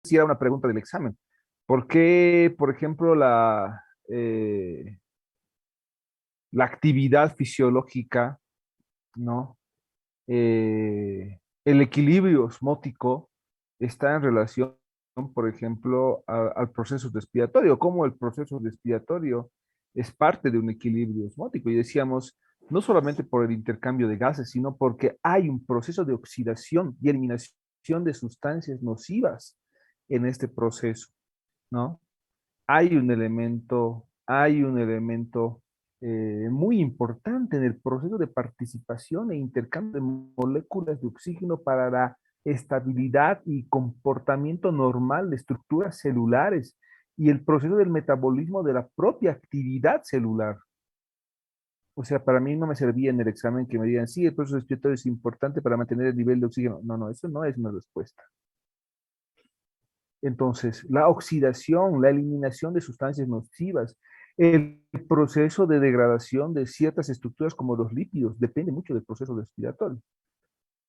si era una pregunta del examen. ¿Por qué, por ejemplo, la actividad fisiológica, ¿no? El equilibrio osmótico está en relación, por ejemplo, al proceso respiratorio, cómo el proceso respiratorio es parte de un equilibrio osmótico. Y decíamos, no solamente por el intercambio de gases, sino porque hay un proceso de oxidación y eliminación de sustancias nocivas en este proceso, ¿no? Hay un elemento muy importante en el proceso de participación e intercambio de moléculas de oxígeno para la estabilidad y comportamiento normal de estructuras celulares y el proceso del metabolismo de la propia actividad celular. O sea, para mí no me servía en el examen que me digan, sí, el proceso respiratorio es importante para mantener el nivel de oxígeno. No, no, eso no es una respuesta. Entonces, la oxidación, la eliminación de sustancias nocivas, el proceso de degradación de ciertas estructuras como los lípidos, depende mucho del proceso respiratorio,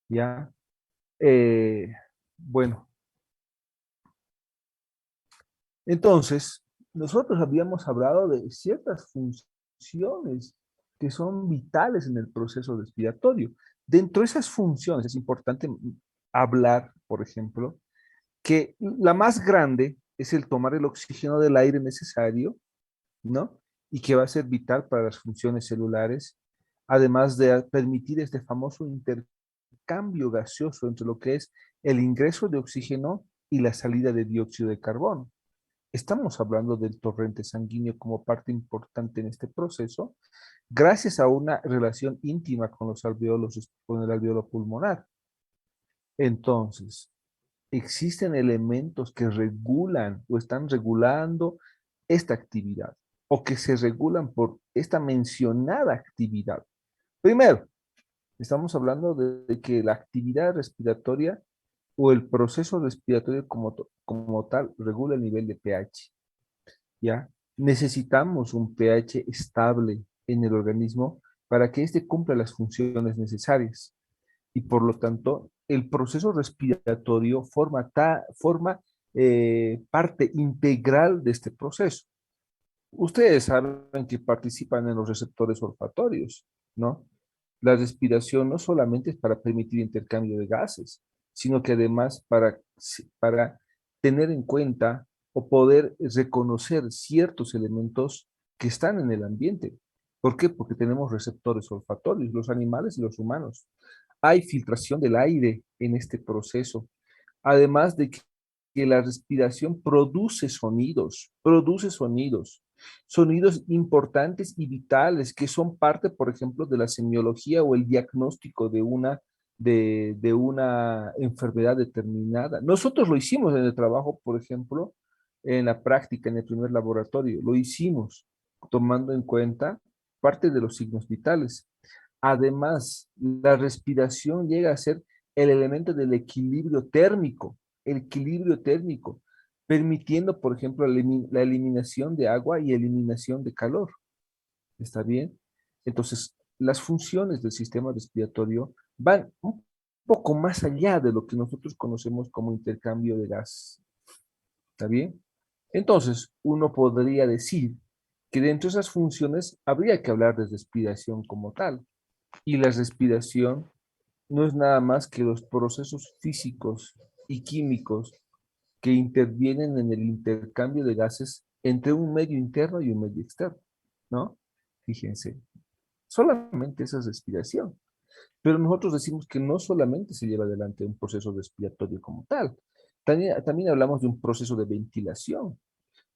¿ya? Eh, bueno, entonces, nosotros habíamos hablado de ciertas funciones que son vitales en el proceso respiratorio. Dentro de esas funciones es importante hablar, por ejemplo, que la más grande es el tomar el oxígeno del aire necesario, ¿no? Y que va a ser vital para las funciones celulares, además de permitir este famoso intercambio gaseoso entre lo que es el ingreso de oxígeno y la salida de dióxido de carbono. Estamos hablando del torrente sanguíneo como parte importante en este proceso, gracias a una relación íntima con los alveolos, con el alveolo pulmonar. Entonces, existen elementos que regulan o están regulando esta actividad o que se regulan por esta mencionada actividad. Primero, estamos hablando de que la actividad respiratoria o el proceso respiratorio como tal regula el nivel de pH, ¿ya? Necesitamos un pH estable en el organismo para que éste cumpla las funciones necesarias y por lo tanto el proceso respiratorio forma parte integral de este proceso. Ustedes saben que participan en los receptores olfatorios, ¿no? La respiración no solamente es para permitir intercambio de gases, sino que además para tener en cuenta o poder reconocer ciertos elementos que están en el ambiente. ¿Por qué? Porque tenemos receptores olfatorios, los animales y los humanos. Hay filtración del aire en este proceso, además de que la respiración sonidos importantes y vitales que son parte, por ejemplo, de la semiología o el diagnóstico de una enfermedad determinada. Nosotros lo hicimos en el trabajo, por ejemplo, en la práctica, en el primer laboratorio, lo hicimos tomando en cuenta parte de los signos vitales. Además, la respiración llega a ser el elemento del equilibrio térmico, permitiendo, por ejemplo, la eliminación de agua y eliminación de calor. ¿Está bien? Entonces, las funciones del sistema respiratorio van un poco más allá de lo que nosotros conocemos como intercambio de gas. ¿Está bien? Entonces, uno podría decir que dentro de esas funciones habría que hablar de respiración como tal. Y la respiración no es nada más que los procesos físicos y químicos que intervienen en el intercambio de gases entre un medio interno y un medio externo, ¿no? Fíjense, solamente esa es respiración. Pero nosotros decimos que no solamente se lleva adelante un proceso respiratorio como tal, también hablamos de un proceso de ventilación.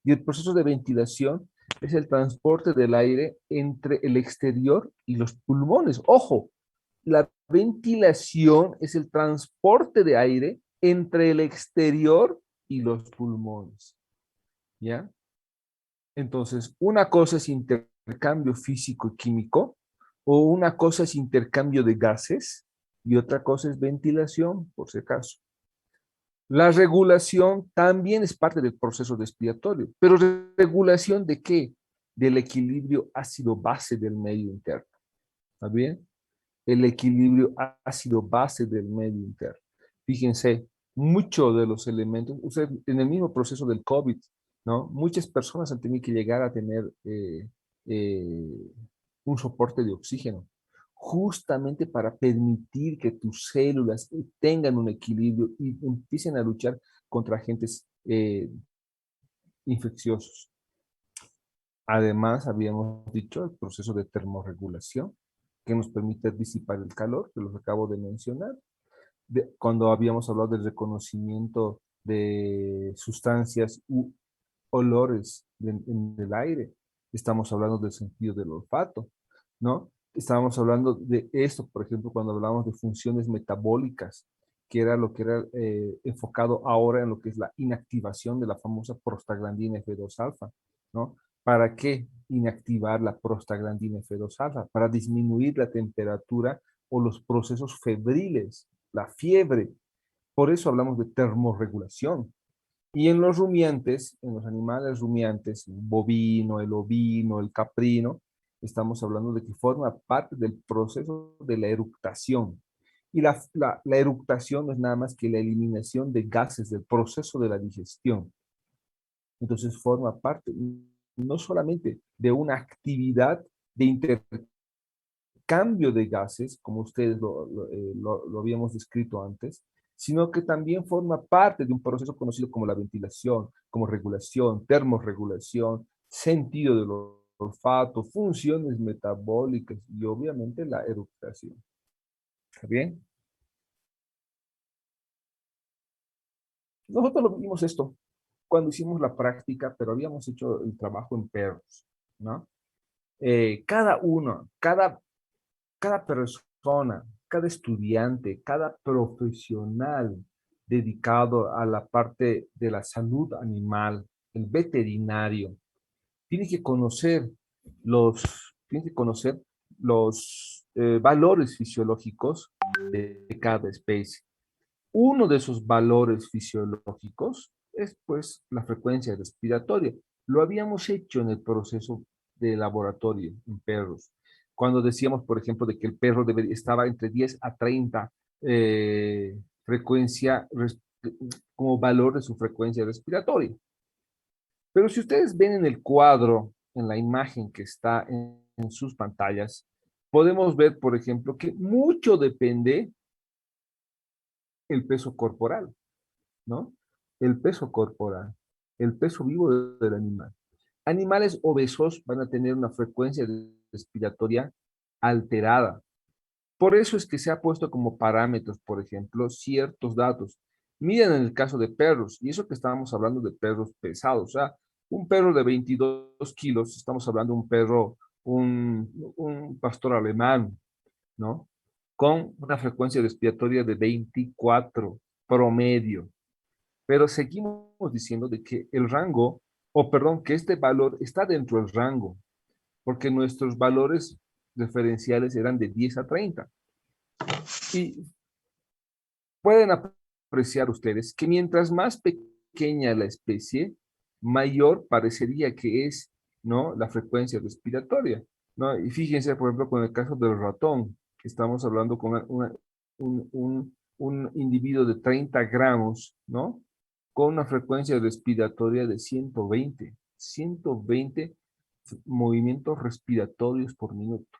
Y el proceso de ventilación es el transporte del aire entre el exterior y los pulmones. Ojo, la ventilación es el transporte de aire entre el exterior y los pulmones, ¿ya? Entonces, una cosa es intercambio físico y químico, o una cosa es intercambio de gases, y otra cosa es ventilación, por si acaso. La regulación también es parte del proceso respiratorio, pero ¿regulación de qué? Del equilibrio ácido-base del medio interno. ¿Está bien? El equilibrio ácido-base del medio interno. Fíjense, muchos de los elementos, usted, en el mismo proceso del COVID, ¿no? Muchas personas han tenido que llegar a tener eh, un soporte de oxígeno, justamente para permitir que tus células tengan un equilibrio y empiecen a luchar contra agentes infecciosos. Además, habíamos dicho el proceso de termorregulación, que nos permite disipar el calor, que los acabo de mencionar. Cuando habíamos hablado del reconocimiento de sustancias u olores en el aire, estamos hablando del sentido del olfato, ¿no? Estábamos hablando de esto, por ejemplo, cuando hablamos de funciones metabólicas, que era lo que era enfocado ahora en lo que es la inactivación de la famosa prostaglandina F2 alfa, ¿no? ¿Para qué inactivar la prostaglandina F2 alfa? Para disminuir la temperatura o los procesos febriles, la fiebre. Por eso hablamos de termorregulación. Y en los rumiantes, en los animales rumiantes, el bovino, el ovino, el caprino, estamos hablando de que forma parte del proceso de la eructación. Y la eructación no es nada más que la eliminación de gases del proceso de la digestión. Entonces forma parte no solamente de una actividad de intercambio de gases, como ustedes lo habíamos descrito antes, sino que también forma parte de un proceso conocido como la ventilación, como regulación, termorregulación, sentido del olfato, funciones metabólicas y obviamente la eructación. ¿Está bien? Nosotros lo vimos esto cuando hicimos la práctica, pero habíamos hecho el trabajo en perros, ¿no? Cada uno, cada persona, cada estudiante, cada profesional dedicado a la parte de la salud animal, el veterinario, tiene que conocer tiene que conocer los valores fisiológicos de cada especie. Uno de esos valores fisiológicos es pues la frecuencia respiratoria. Lo habíamos hecho en el proceso de laboratorio en perros. Cuando decíamos, por ejemplo, de que el perro estaba entre 10 a 30 frecuencia como valor de su frecuencia respiratoria. Pero si ustedes ven en el cuadro, en la imagen que está en sus pantallas, podemos ver, por ejemplo, que mucho depende el peso corporal. ¿No? El peso corporal, el peso vivo del animal. Animales obesos van a tener una frecuencia respiratoria alterada. Por eso es que se ha puesto como parámetros, por ejemplo, ciertos datos. Miren en el caso de perros, y eso que estábamos hablando de perros pesados, o sea, un perro de 22 kilos, estamos hablando de un perro, un pastor alemán, ¿no? Con una frecuencia respiratoria de 24 promedio. Pero seguimos diciendo de que el rango, o perdón, que este valor está dentro del rango, porque nuestros valores referenciales eran de 10 a 30. Y pueden apreciar ustedes que mientras más pequeña la especie, mayor parecería que es, ¿no? La frecuencia respiratoria, ¿no? Y fíjense, por ejemplo, con el caso del ratón, que estamos hablando con un individuo de 30 gramos, ¿no? Con una frecuencia respiratoria de 120 movimientos respiratorios por minuto.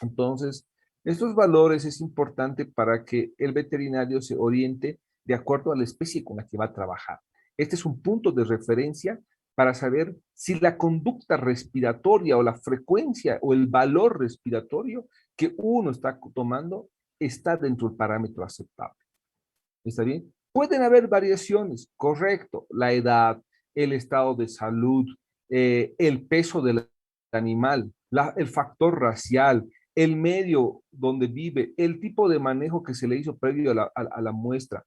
Entonces, estos valores es importante para que el veterinario se oriente de acuerdo a la especie con la que va a trabajar. Este es un punto de referencia para saber si la conducta respiratoria o la frecuencia o el valor respiratorio que uno está tomando está dentro del parámetro aceptable. ¿Está bien? Pueden haber variaciones, correcto. La edad, el estado de salud, el peso del animal, el factor racial, el medio donde vive, el tipo de manejo que se le hizo previo a la muestra.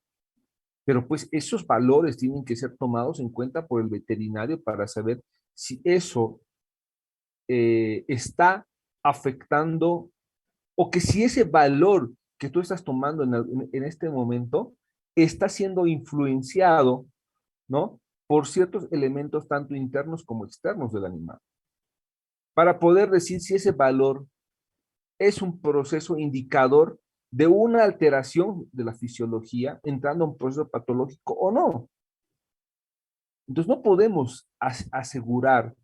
Pero pues esos valores tienen que ser tomados en cuenta por el veterinario para saber si eso está afectando o que si ese valor que tú estás tomando en este momento está siendo influenciado, ¿no? Por ciertos elementos tanto internos como externos del animal. Para poder decir si ese valor es un proceso indicador de una alteración de la fisiología entrando a un proceso patológico o no. Entonces no podemos asegurar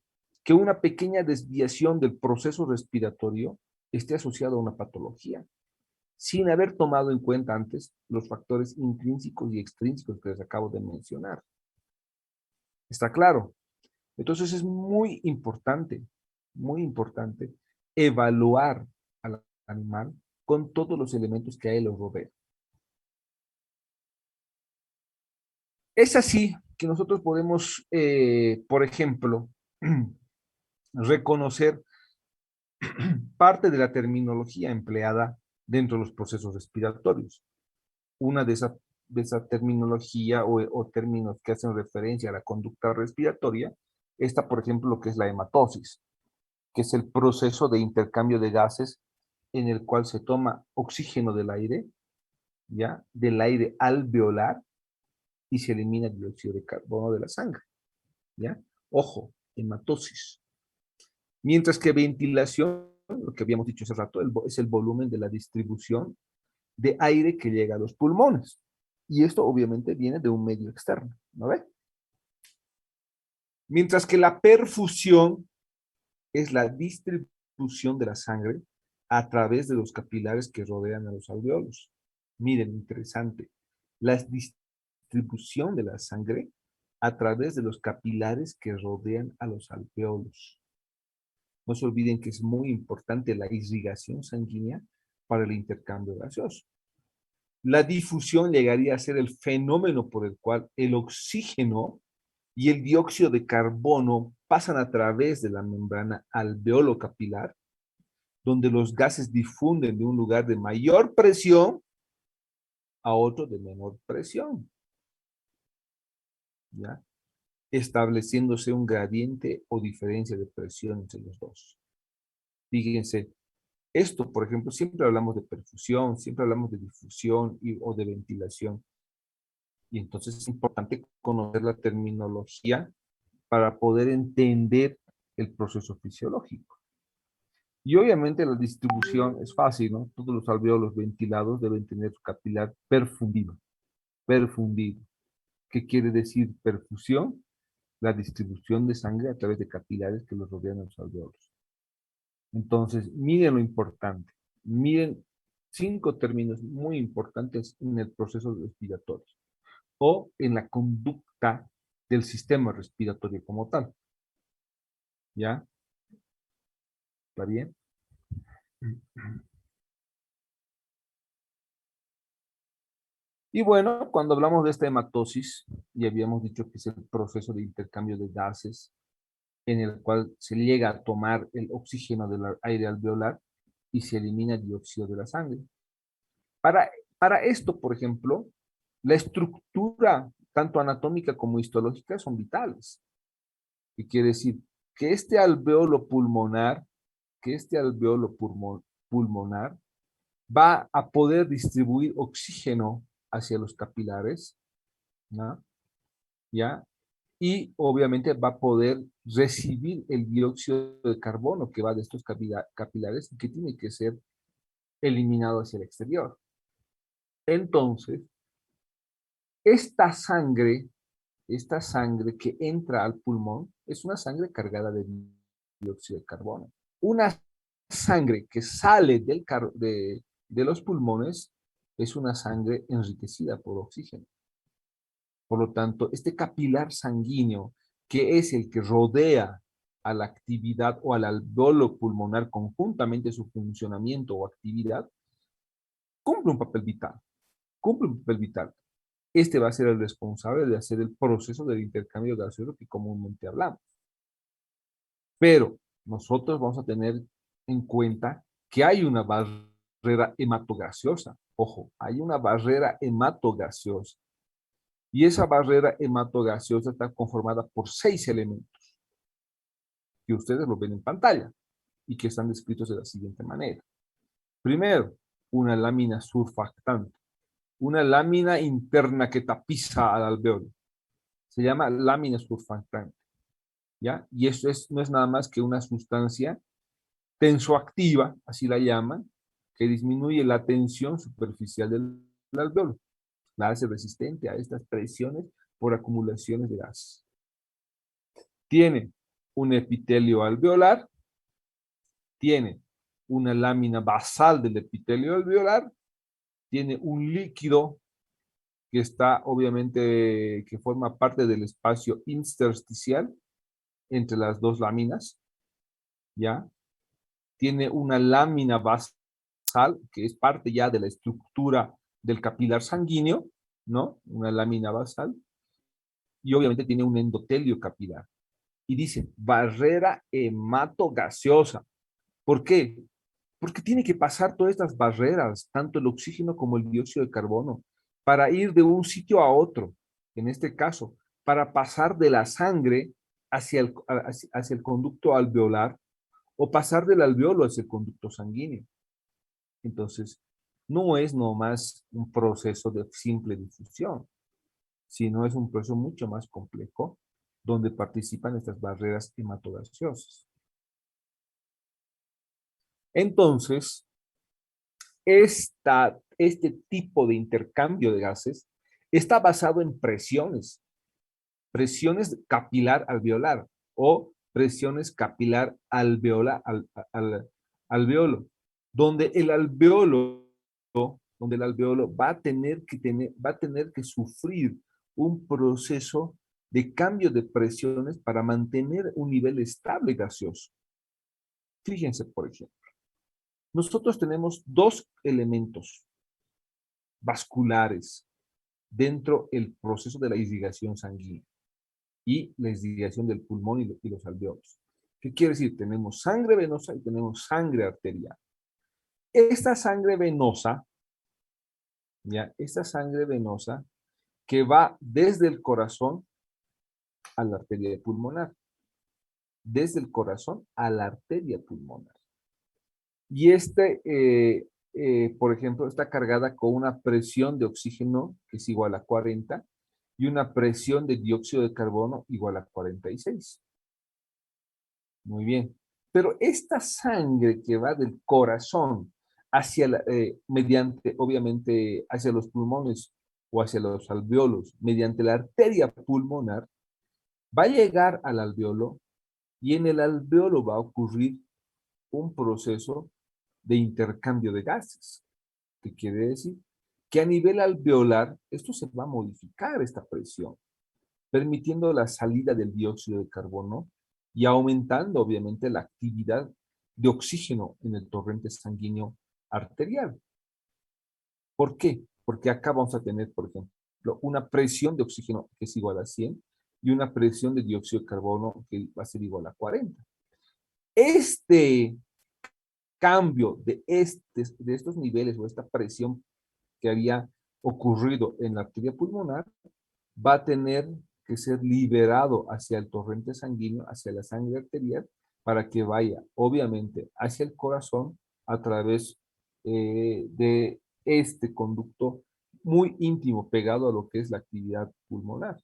que una pequeña desviación del proceso respiratorio esté asociada a una patología, sin haber tomado en cuenta antes los factores intrínsecos y extrínsecos que les acabo de mencionar. ¿Está claro? Entonces es muy importante evaluar al animal con todos los elementos que a él lo rodean. Es así que nosotros podemos, por ejemplo, reconocer parte de la terminología empleada dentro de los procesos respiratorios. Una de esa terminología o términos que hacen referencia a la conducta respiratoria está, por ejemplo, lo que es la hematosis, que es el proceso de intercambio de gases en el cual se toma oxígeno del aire, ¿ya? Del aire alveolar y se elimina el dióxido de carbono de la sangre, ¿ya? Ojo, hematosis. Mientras que ventilación, lo que habíamos dicho hace rato, es el volumen de la distribución de aire que llega a los pulmones. Y esto obviamente viene de un medio externo, ¿no ve? Mientras que la perfusión es la distribución de la sangre a través de los capilares que rodean a los alveolos. Miren, interesante. La distribución de la sangre a través de los capilares que rodean a los alveolos. No se olviden que es muy importante la irrigación sanguínea para el intercambio gaseoso. La difusión llegaría a ser el fenómeno por el cual el oxígeno y el dióxido de carbono pasan a través de la membrana alveolo-capilar, donde los gases difunden de un lugar de mayor presión a otro de menor presión, ¿ya? Estableciéndose un gradiente o diferencia de presión entre los dos. Fíjense, esto, por ejemplo, siempre hablamos de perfusión, siempre hablamos de difusión o de ventilación. Y entonces es importante conocer la terminología para poder entender el proceso fisiológico. Y obviamente la distribución es fácil, ¿no? Todos los alveolos ventilados deben tener su capilar perfundido. Perfundido. ¿Qué quiere decir perfusión? La distribución de sangre a través de capilares que los rodean en los alveolos. Entonces, miren lo importante. Miren 5 términos muy importantes en el proceso respiratorio o en la conducta del sistema respiratorio como tal. ¿Ya? ¿Está bien? Y bueno, cuando hablamos de esta hematosis, y habíamos dicho que es el proceso de intercambio de gases en el cual se llega a tomar el oxígeno del aire alveolar y se elimina el dióxido de la sangre. Para, para esto, por ejemplo, la estructura, tanto anatómica como histológica, son vitales. ¿Qué quiere decir? Que este alveolo pulmonar, que este alveolo pulmonar va a poder distribuir oxígeno hacia los capilares, ¿no? ¿Ya? Y obviamente va a poder recibir el dióxido de carbono que va de estos capilares y que tiene que ser eliminado hacia el exterior. Entonces, esta sangre que entra al pulmón es una sangre cargada de dióxido de carbono. Una sangre que sale de los pulmones es una sangre enriquecida por oxígeno. Por lo tanto, este capilar sanguíneo, que es el que rodea a la actividad o al alveolo pulmonar conjuntamente su funcionamiento o actividad, cumple un papel vital. Cumple un papel vital. Este va a ser el responsable de hacer el proceso del intercambio gaseoso que comúnmente hablamos. Pero nosotros vamos a tener en cuenta que hay una barrera hematogaseosa. Ojo, hay una barrera hematogaseosa. Y esa barrera hematogaseosa está conformada por 6 elementos que ustedes lo ven en pantalla y que están descritos de la siguiente manera. Primero, una lámina surfactante, una lámina interna que tapiza al alveolo. Se llama lámina surfactante, ¿ya? Y eso no es nada más que una sustancia tensoactiva, así la llaman, que disminuye la tensión superficial del alveolo, la hace resistente a estas presiones por acumulaciones de gas. Tiene un epitelio alveolar, tiene una lámina basal del epitelio alveolar, tiene un líquido que está obviamente, que forma parte del espacio intersticial entre las dos láminas, ¿ya? Tiene una lámina basal, que es parte ya de la estructura del capilar sanguíneo, ¿no? Una lámina basal, y obviamente tiene un endotelio capilar. Y dice, barrera hematogaseosa. ¿Por qué? Porque tiene que pasar todas estas barreras, tanto el oxígeno como el dióxido de carbono, para ir de un sitio a otro. En este caso, para pasar de la sangre hacia el conducto alveolar o pasar del alveolo hacia el conducto sanguíneo. Entonces, no es nomás un proceso de simple difusión, sino es un proceso mucho más complejo donde participan estas barreras hematogaseosas. Entonces, este tipo de intercambio de gases está basado en presiones capilar alveolar o presiones capilar alveolo, donde el alveolo, va a tener que sufrir un proceso de cambio de presiones para mantener un nivel estable gaseoso. Fíjense, por ejemplo, nosotros tenemos dos elementos vasculares dentro del proceso de la irrigación sanguínea y la irrigación del pulmón y los alveolos. ¿Qué quiere decir? Tenemos sangre venosa y tenemos sangre arterial. Esta sangre venosa, ¿ya? Esta sangre venosa que va desde el corazón a la arteria pulmonar, desde el corazón a la arteria pulmonar. Y por ejemplo, está cargada con una presión de oxígeno que es igual a 40 y una presión de dióxido de carbono igual a 46. Muy bien. Pero esta sangre que va del corazón mediante, obviamente, hacia los pulmones o hacia los alveolos, mediante la arteria pulmonar, va a llegar al alveolo y en el alveolo va a ocurrir un proceso de intercambio de gases. ¿Qué quiere decir? Que a nivel alveolar, esto se va a modificar, esta presión, permitiendo la salida del dióxido de carbono y aumentando, obviamente, la actividad de oxígeno en el torrente sanguíneo arterial. ¿Por qué? Porque acá vamos a tener, por ejemplo, una presión de oxígeno que es igual a 100 y una presión de dióxido de carbono que va a ser igual a 40. Este cambio de estos niveles o esta presión que había ocurrido en la arteria pulmonar va a tener que ser liberado hacia el torrente sanguíneo, hacia la sangre arterial, para que vaya, obviamente, hacia el corazón a través de este conducto muy íntimo, pegado a lo que es la actividad pulmonar.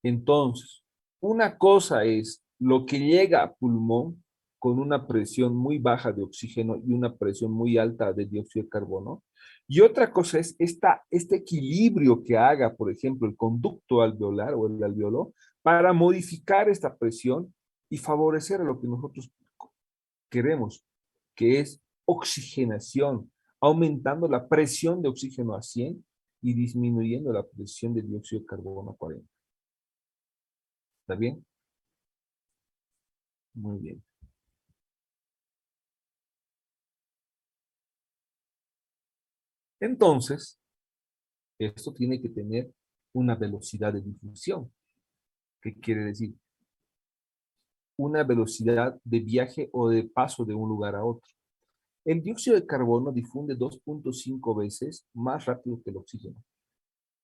Entonces, una cosa es lo que llega a pulmón con una presión muy baja de oxígeno y una presión muy alta de dióxido de carbono. Y otra cosa es este equilibrio que haga, por ejemplo, el conducto alveolar o el alveolo para modificar esta presión y favorecer a lo que nosotros queremos, que es oxigenación, aumentando la presión de oxígeno a 100 y disminuyendo la presión de dióxido de carbono a 40. ¿Está bien? Muy bien. Entonces, esto tiene que tener una velocidad de difusión. ¿Qué quiere decir? Una velocidad de viaje o de paso de un lugar a otro. El dióxido de carbono difunde 2.5 veces más rápido que el oxígeno.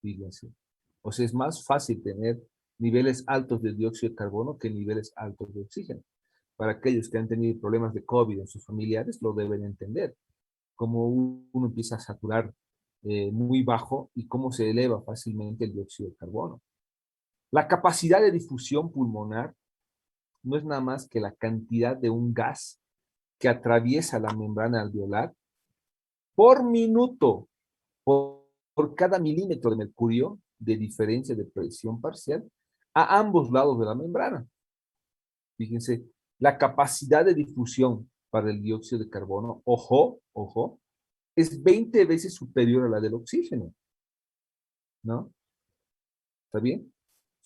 Fíjense. O sea, es más fácil tener niveles altos de dióxido de carbono que niveles altos de oxígeno. Para aquellos que han tenido problemas de COVID en sus familiares, lo deben entender. Cómo uno empieza a saturar muy bajo y cómo se eleva fácilmente el dióxido de carbono. La capacidad de difusión pulmonar no es nada más que la cantidad de un gas que atraviesa la membrana alveolar por minuto por cada milímetro de mercurio de diferencia de presión parcial a ambos lados de la membrana. Fíjense, la capacidad de difusión para el dióxido de carbono, ojo, es 20 veces superior a la del oxígeno, ¿no? ¿Está bien?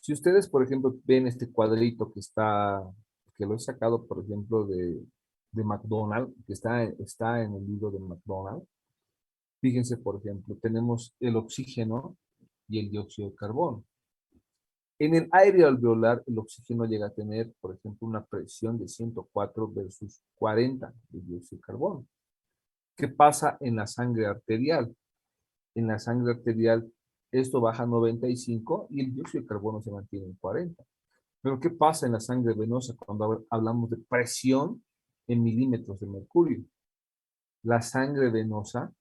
Si ustedes, por ejemplo, ven este cuadrito que lo he sacado, por ejemplo, de McDonald's, que está en el libro de McDonald's, fíjense, por ejemplo, tenemos el oxígeno y el dióxido de carbono. En el aire alveolar, el oxígeno llega a tener, por ejemplo, una presión de 104 versus 40 de dióxido de carbono. ¿Qué pasa en la sangre arterial? En la sangre arterial, esto baja a 95 y el dióxido de carbono se mantiene en 40. Pero ¿qué pasa en la sangre venosa cuando hablamos de presión en milímetros de mercurio? La sangre venosa,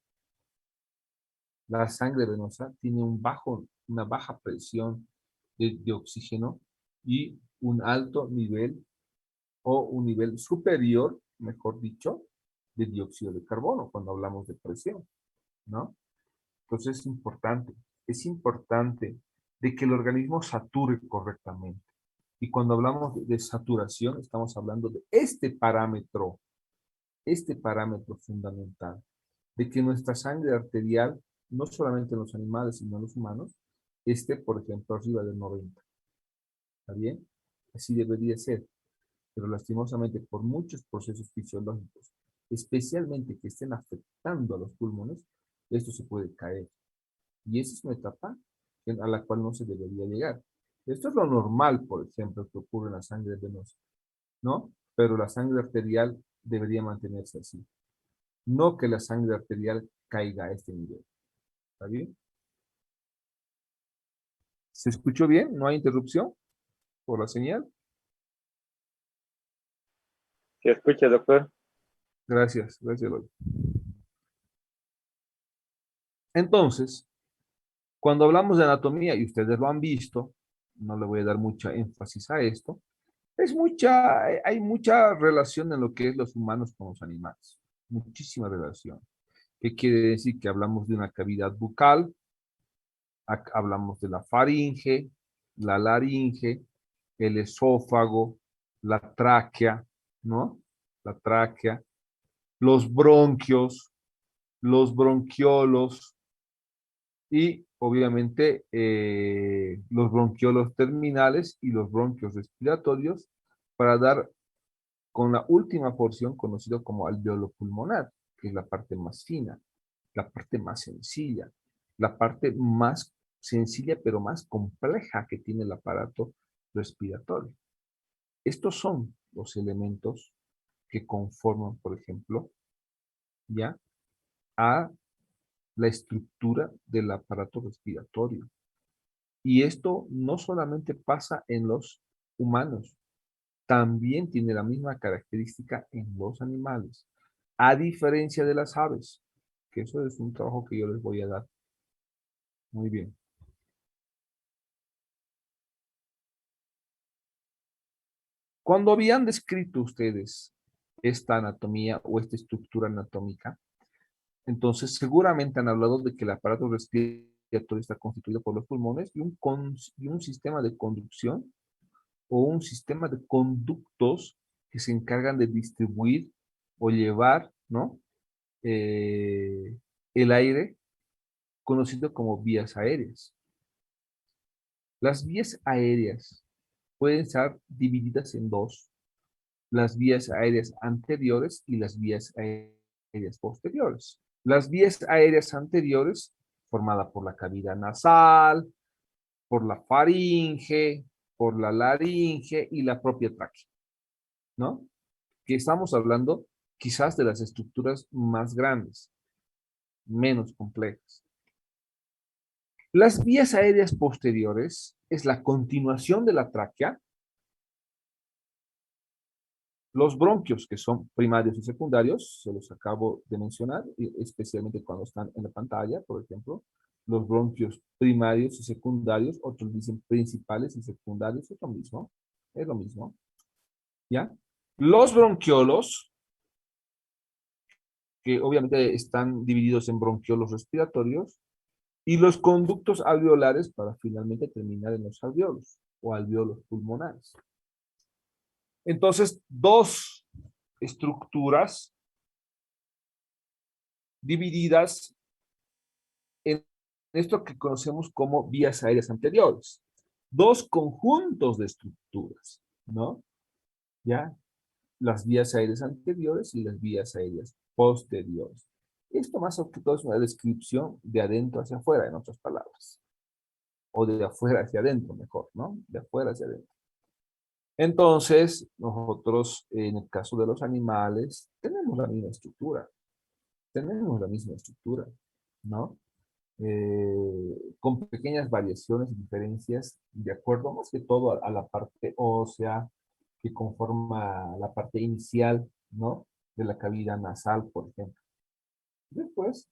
la sangre venosa tiene una baja presión de oxígeno y un alto nivel o un nivel superior, mejor dicho, de dióxido de carbono cuando hablamos de presión, ¿no? Entonces es importante de que el organismo sature correctamente. Y cuando hablamos de saturación, estamos hablando de este parámetro fundamental, de que nuestra sangre arterial, no solamente en los animales, sino en los humanos, esté, por ejemplo, arriba del 90. ¿Está bien? Así debería ser. Pero lastimosamente, por muchos procesos fisiológicos, especialmente que estén afectando a los pulmones, esto se puede caer. Y esa es una etapa a la cual no se debería llegar. Esto es lo normal, por ejemplo, que ocurre en la sangre venosa, ¿no? Pero la sangre arterial debería mantenerse así. No que la sangre arterial caiga a este nivel. ¿Está bien? ¿Se escuchó bien? ¿No hay interrupción por la señal? ¿Se escucha, doctor? Gracias, Loli. Entonces, cuando hablamos de anatomía, y ustedes lo han visto, no le voy a dar mucha énfasis a esto, hay mucha relación en lo que es los humanos con los animales. Muchísima relación. ¿Qué quiere decir? Que hablamos de una cavidad bucal, hablamos de la faringe, la laringe, el esófago, la tráquea, ¿no? La tráquea, los bronquios, los bronquiolos y obviamente los bronquiolos terminales y los bronquios respiratorios para dar con la última porción conocida como alveolo pulmonar, que es la parte más fina, la parte más sencilla, la parte más sencilla pero más compleja que tiene el aparato respiratorio. Estos son los elementos que conforman, por ejemplo, ya a la estructura del aparato respiratorio. Y esto no solamente pasa en los humanos, también tiene la misma característica en los animales, a diferencia de las aves, que eso es un trabajo que yo les voy a dar. Muy bien. Cuando habían descrito ustedes esta anatomía o esta estructura anatómica, entonces seguramente han hablado de que el aparato respiratorio está constituido por los pulmones y un sistema de conducción o un sistema de conductos que se encargan de distribuir o llevar, ¿no? Eh, el aire, conocido como vías aéreas. Las vías aéreas pueden estar divididas en dos, las vías aéreas anteriores y las vías aéreas posteriores. Las vías aéreas anteriores, formada por la cavidad nasal, por la faringe, por la laringe y la propia tráquea, ¿no? Que estamos hablando quizás de las estructuras más grandes, menos complejas. Las vías aéreas posteriores es la continuación de la tráquea, los bronquios, que son primarios y secundarios, se los acabo de mencionar, especialmente cuando están en la pantalla, por ejemplo. Los bronquios primarios y secundarios, otros dicen principales y secundarios, es lo mismo, ¿ya? Los bronquiolos, que obviamente están divididos en bronquiolos respiratorios, y los conductos alveolares para finalmente terminar en los alveolos o alveolos pulmonares. Entonces, dos estructuras divididas en esto que conocemos como vías aéreas anteriores. Dos conjuntos de estructuras, ¿no? ¿Ya? Las vías aéreas anteriores y las vías aéreas posteriores. Esto más o menos es una descripción de adentro hacia afuera, en otras palabras. O de afuera hacia adentro, mejor, ¿no? De afuera hacia adentro. Entonces, nosotros, en el caso de los animales, tenemos la misma estructura. Tenemos la misma estructura, ¿no? Con pequeñas variaciones y diferencias, de acuerdo más que todo a la parte ósea que conforma la parte inicial, ¿no? De la cavidad nasal, por ejemplo. Después,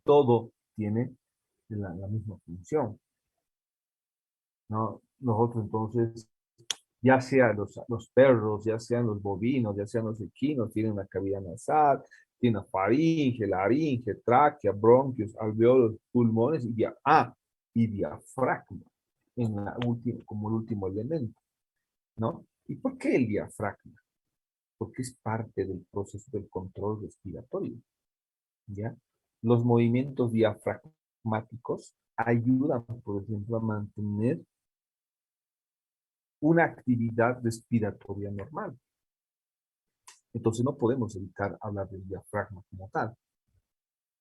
todo tiene la misma función, ¿no? Nosotros entonces, ya sean los perros, ya sean los bovinos, ya sean los equinos, tienen una cavidad nasal, tienen faringe, laringe, tráquea, bronquios, alveolos, pulmones y diafragma como el último elemento, ¿no? ¿Y por qué el diafragma? Porque es parte del proceso del control respiratorio, ¿ya? Los movimientos diafragmáticos ayudan, por ejemplo, a mantener una actividad respiratoria normal. Entonces no podemos evitar hablar del diafragma como tal.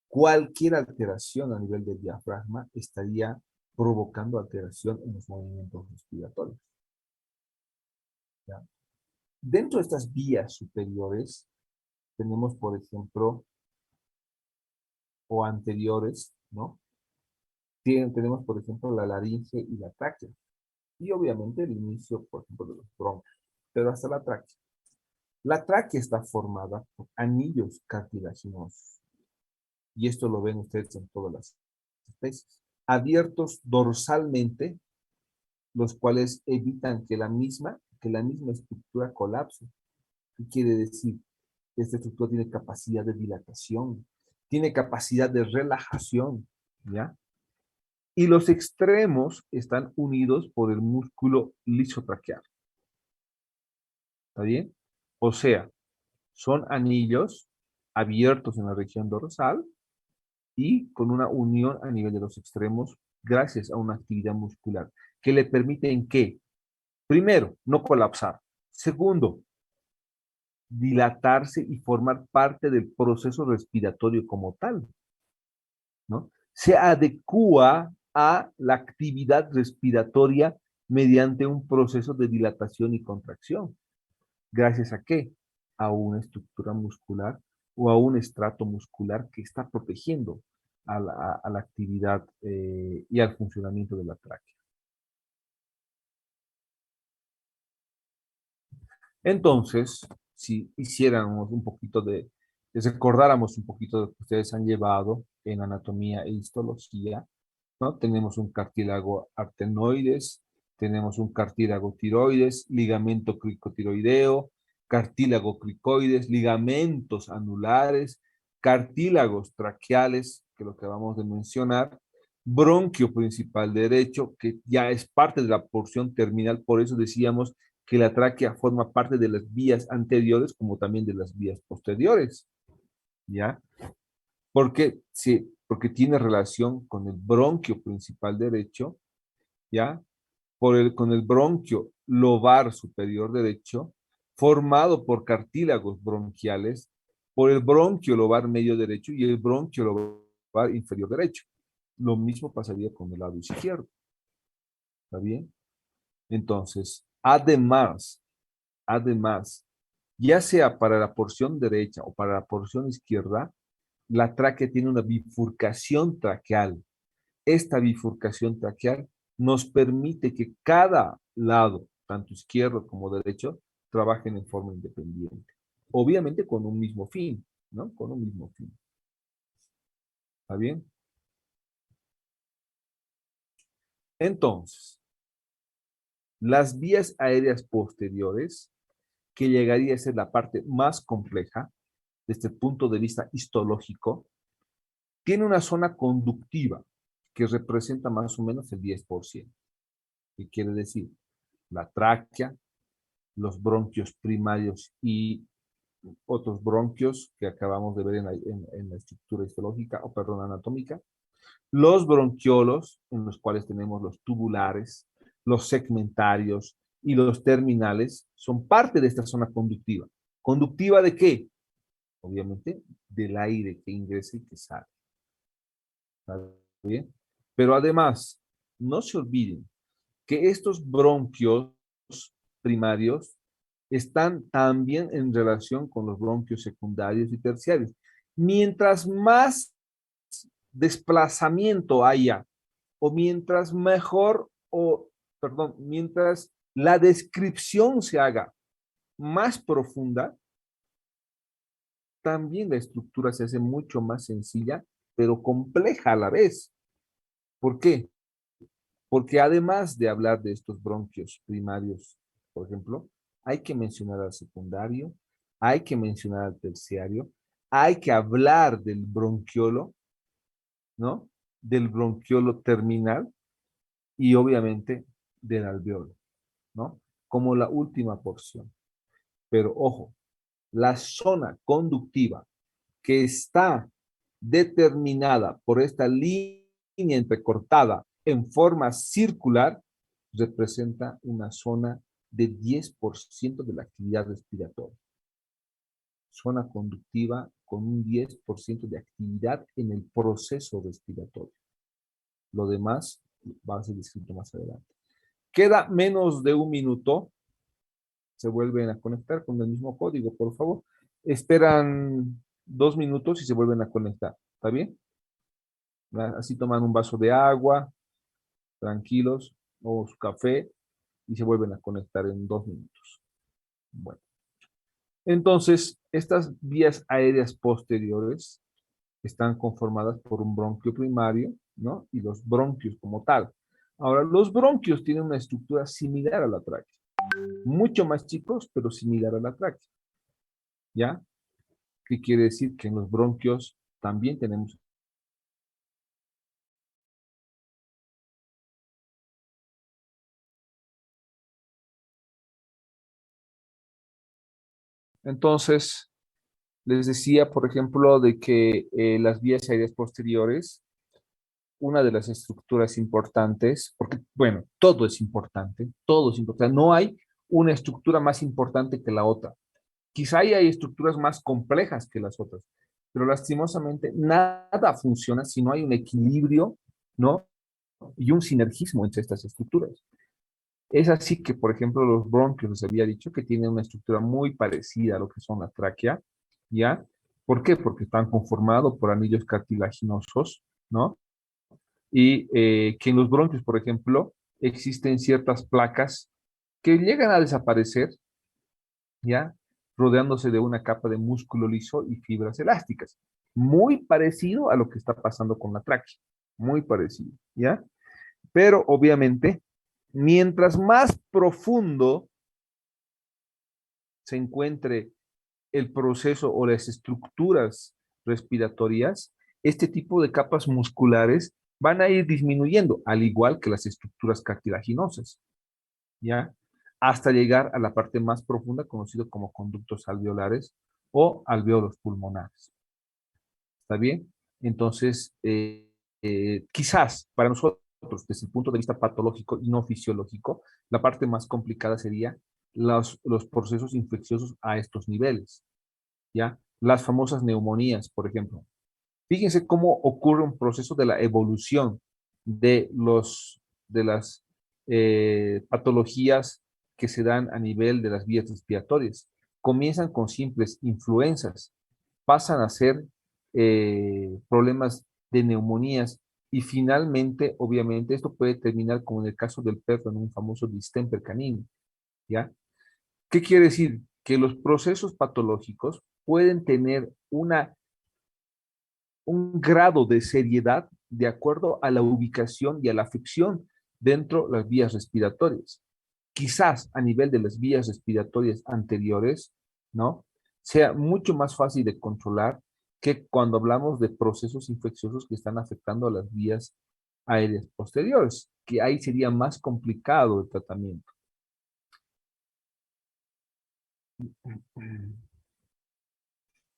Cualquier alteración a nivel del diafragma estaría provocando alteración en los movimientos respiratorios, ¿ya? Dentro de estas vías superiores tenemos, por ejemplo, o anteriores, ¿no? Tenemos, por ejemplo, la laringe y la tráquea. Y obviamente el inicio, por ejemplo, de los bronquios, pero hasta la tráquea. La tráquea está formada por anillos cartilaginosos. Y esto lo ven ustedes en todas las especies. Abiertos dorsalmente, los cuales evitan que la misma estructura colapse. ¿Qué quiere decir? Que esta estructura tiene capacidad de dilatación, tiene capacidad de relajación, ¿ya? Y los extremos están unidos por el músculo lisotraqueal. ¿Está bien? O sea, son anillos abiertos en la región dorsal y con una unión a nivel de los extremos gracias a una actividad muscular que le permiten que, primero, no colapsar. Segundo, dilatarse y formar parte del proceso respiratorio como tal, ¿no? Se adecua a la actividad respiratoria mediante un proceso de dilatación y contracción. ¿Gracias a qué? A una estructura muscular o a un estrato muscular que está protegiendo a la actividad y al funcionamiento de la tráquea. Entonces, si hiciéramos un poquito recordáramos un poquito de lo que ustedes han llevado en anatomía e histología, ¿no? Tenemos un cartílago artenoides, tenemos un cartílago tiroides, ligamento cricotiroideo, cartílago cricoides, ligamentos anulares, cartílagos traqueales, que es lo que acabamos de mencionar, bronquio principal derecho, que ya es parte de la porción terminal, por eso decíamos que la tráquea forma parte de las vías anteriores como también de las vías posteriores, ¿ya? Porque, sí, porque tiene relación con el bronquio principal derecho, ¿ya? Con el bronquio lobar superior derecho, formado por cartílagos bronquiales, por el bronquio lobar medio derecho y el bronquio lobar inferior derecho. Lo mismo pasaría con el lado izquierdo. ¿Está bien? Entonces, además, ya sea para la porción derecha o para la porción izquierda, la tráquea tiene una bifurcación traqueal. Esta bifurcación traqueal nos permite que cada lado, tanto izquierdo como derecho, trabajen en forma independiente. Obviamente con un mismo fin, ¿no? Con un mismo fin. ¿Está bien? Entonces, las vías aéreas posteriores, que llegaría a ser la parte más compleja, desde el punto de vista histológico, tiene una zona conductiva que representa más o menos el 10%. ¿Qué quiere decir? La tráquea, los bronquios primarios y otros bronquios que acabamos de ver en la estructura histológica, o perdón, anatómica, los bronquiolos, en los cuales tenemos los tubulares, los segmentarios y los terminales, son parte de esta zona conductiva. ¿Conductiva de qué? Obviamente, del aire que ingresa y que sale. ¿Está bien? Pero además, no se olviden que estos bronquios primarios están también en relación con los bronquios secundarios y terciarios. Mientras más desplazamiento haya, o mientras mejor, o perdón, mientras la descripción se haga más profunda, también la estructura se hace mucho más sencilla, pero compleja a la vez. ¿Por qué? Porque además de hablar de estos bronquios primarios, por ejemplo, hay que mencionar al secundario, hay que mencionar al terciario, hay que hablar del bronquiolo, ¿no? Del bronquiolo terminal y obviamente del alveolo, ¿no? Como la última porción. Pero ojo, la zona conductiva que está determinada por esta línea entrecortada en forma circular representa una zona de 10% de la actividad respiratoria. Zona conductiva con un 10% de actividad en el proceso respiratorio. Lo demás va a ser descrito más adelante. Queda menos de un minuto. Se vuelven a conectar con el mismo código, por favor. Esperan 2 minutos y se vuelven a conectar. ¿Está bien? Así toman un vaso de agua, tranquilos, o su café, y se vuelven a conectar en 2 minutos. Bueno. Entonces, estas vías aéreas posteriores están conformadas por un bronquio primario, ¿no? Y los bronquios como tal. Ahora, los bronquios tienen una estructura similar a la tráquea. Mucho más chicos, pero similar a la tráquea. ¿Ya? ¿Qué quiere decir? Que en los bronquios también tenemos. Entonces, les decía, por ejemplo, de que las vías aéreas posteriores, una de las estructuras importantes, porque, bueno, todo es importante. No hay una estructura más importante que la otra. Quizá hay estructuras más complejas que las otras, pero lastimosamente nada funciona si no hay un equilibrio, ¿no? Y un sinergismo entre estas estructuras. Es así que, por ejemplo, los bronquios, les había dicho que tienen una estructura muy parecida a lo que son la tráquea, ¿ya? ¿Por qué? Porque están conformados por anillos cartilaginosos, ¿no? Y que en los bronquios, por ejemplo, existen ciertas placas que llegan a desaparecer, ¿ya? Rodeándose de una capa de músculo liso y fibras elásticas. Muy parecido a lo que está pasando con la tráquea, muy parecido, ¿ya? Pero obviamente, mientras más profundo se encuentre el proceso o las estructuras respiratorias, este tipo de capas musculares van a ir disminuyendo, al igual que las estructuras cartilaginosas, ¿ya? Hasta llegar a la parte más profunda, conocido como conductos alveolares o alveolos pulmonares. ¿Está bien? Entonces, quizás para nosotros, desde el punto de vista patológico y no fisiológico, la parte más complicada sería los procesos infecciosos a estos niveles, ¿ya? Las famosas neumonías, por ejemplo. Fíjense cómo ocurre un proceso de la evolución de las patologías que se dan a nivel de las vías respiratorias. Comienzan con simples influencias, pasan a ser problemas de neumonías y finalmente, obviamente, esto puede terminar como en el caso del perro en un famoso distemper canino, ¿ya? ¿Qué quiere decir? Que los procesos patológicos pueden tener un grado de seriedad de acuerdo a la ubicación y a la afección dentro de las vías respiratorias. Quizás a nivel de las vías respiratorias anteriores, ¿no? sea mucho más fácil de controlar que cuando hablamos de procesos infecciosos que están afectando a las vías aéreas posteriores, que ahí sería más complicado el tratamiento.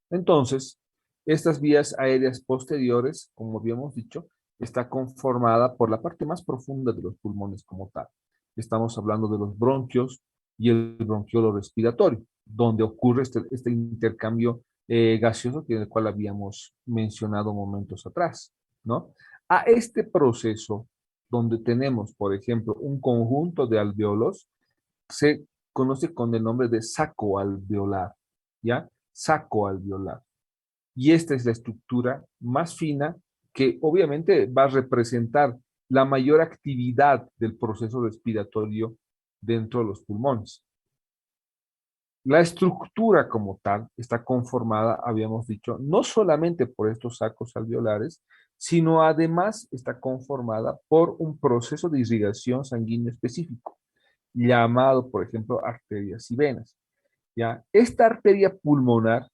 Entonces, estas vías aéreas posteriores, como habíamos dicho, está conformada por la parte más profunda de los pulmones como tal. Estamos hablando de los bronquios y el bronquiolo respiratorio, donde ocurre este intercambio gaseoso que el cual habíamos mencionado momentos atrás, ¿no? A este proceso, donde tenemos, por ejemplo, un conjunto de alveolos, se conoce con el nombre de saco alveolar, ¿ya? Saco alveolar. Y esta es la estructura más fina que obviamente va a representar la mayor actividad del proceso respiratorio dentro de los pulmones. La estructura como tal está conformada, habíamos dicho, no solamente por estos sacos alveolares, sino además está conformada por un proceso de irrigación sanguíneo específico, llamado, por ejemplo, arterias y venas. ¿Ya? Esta arteria pulmonar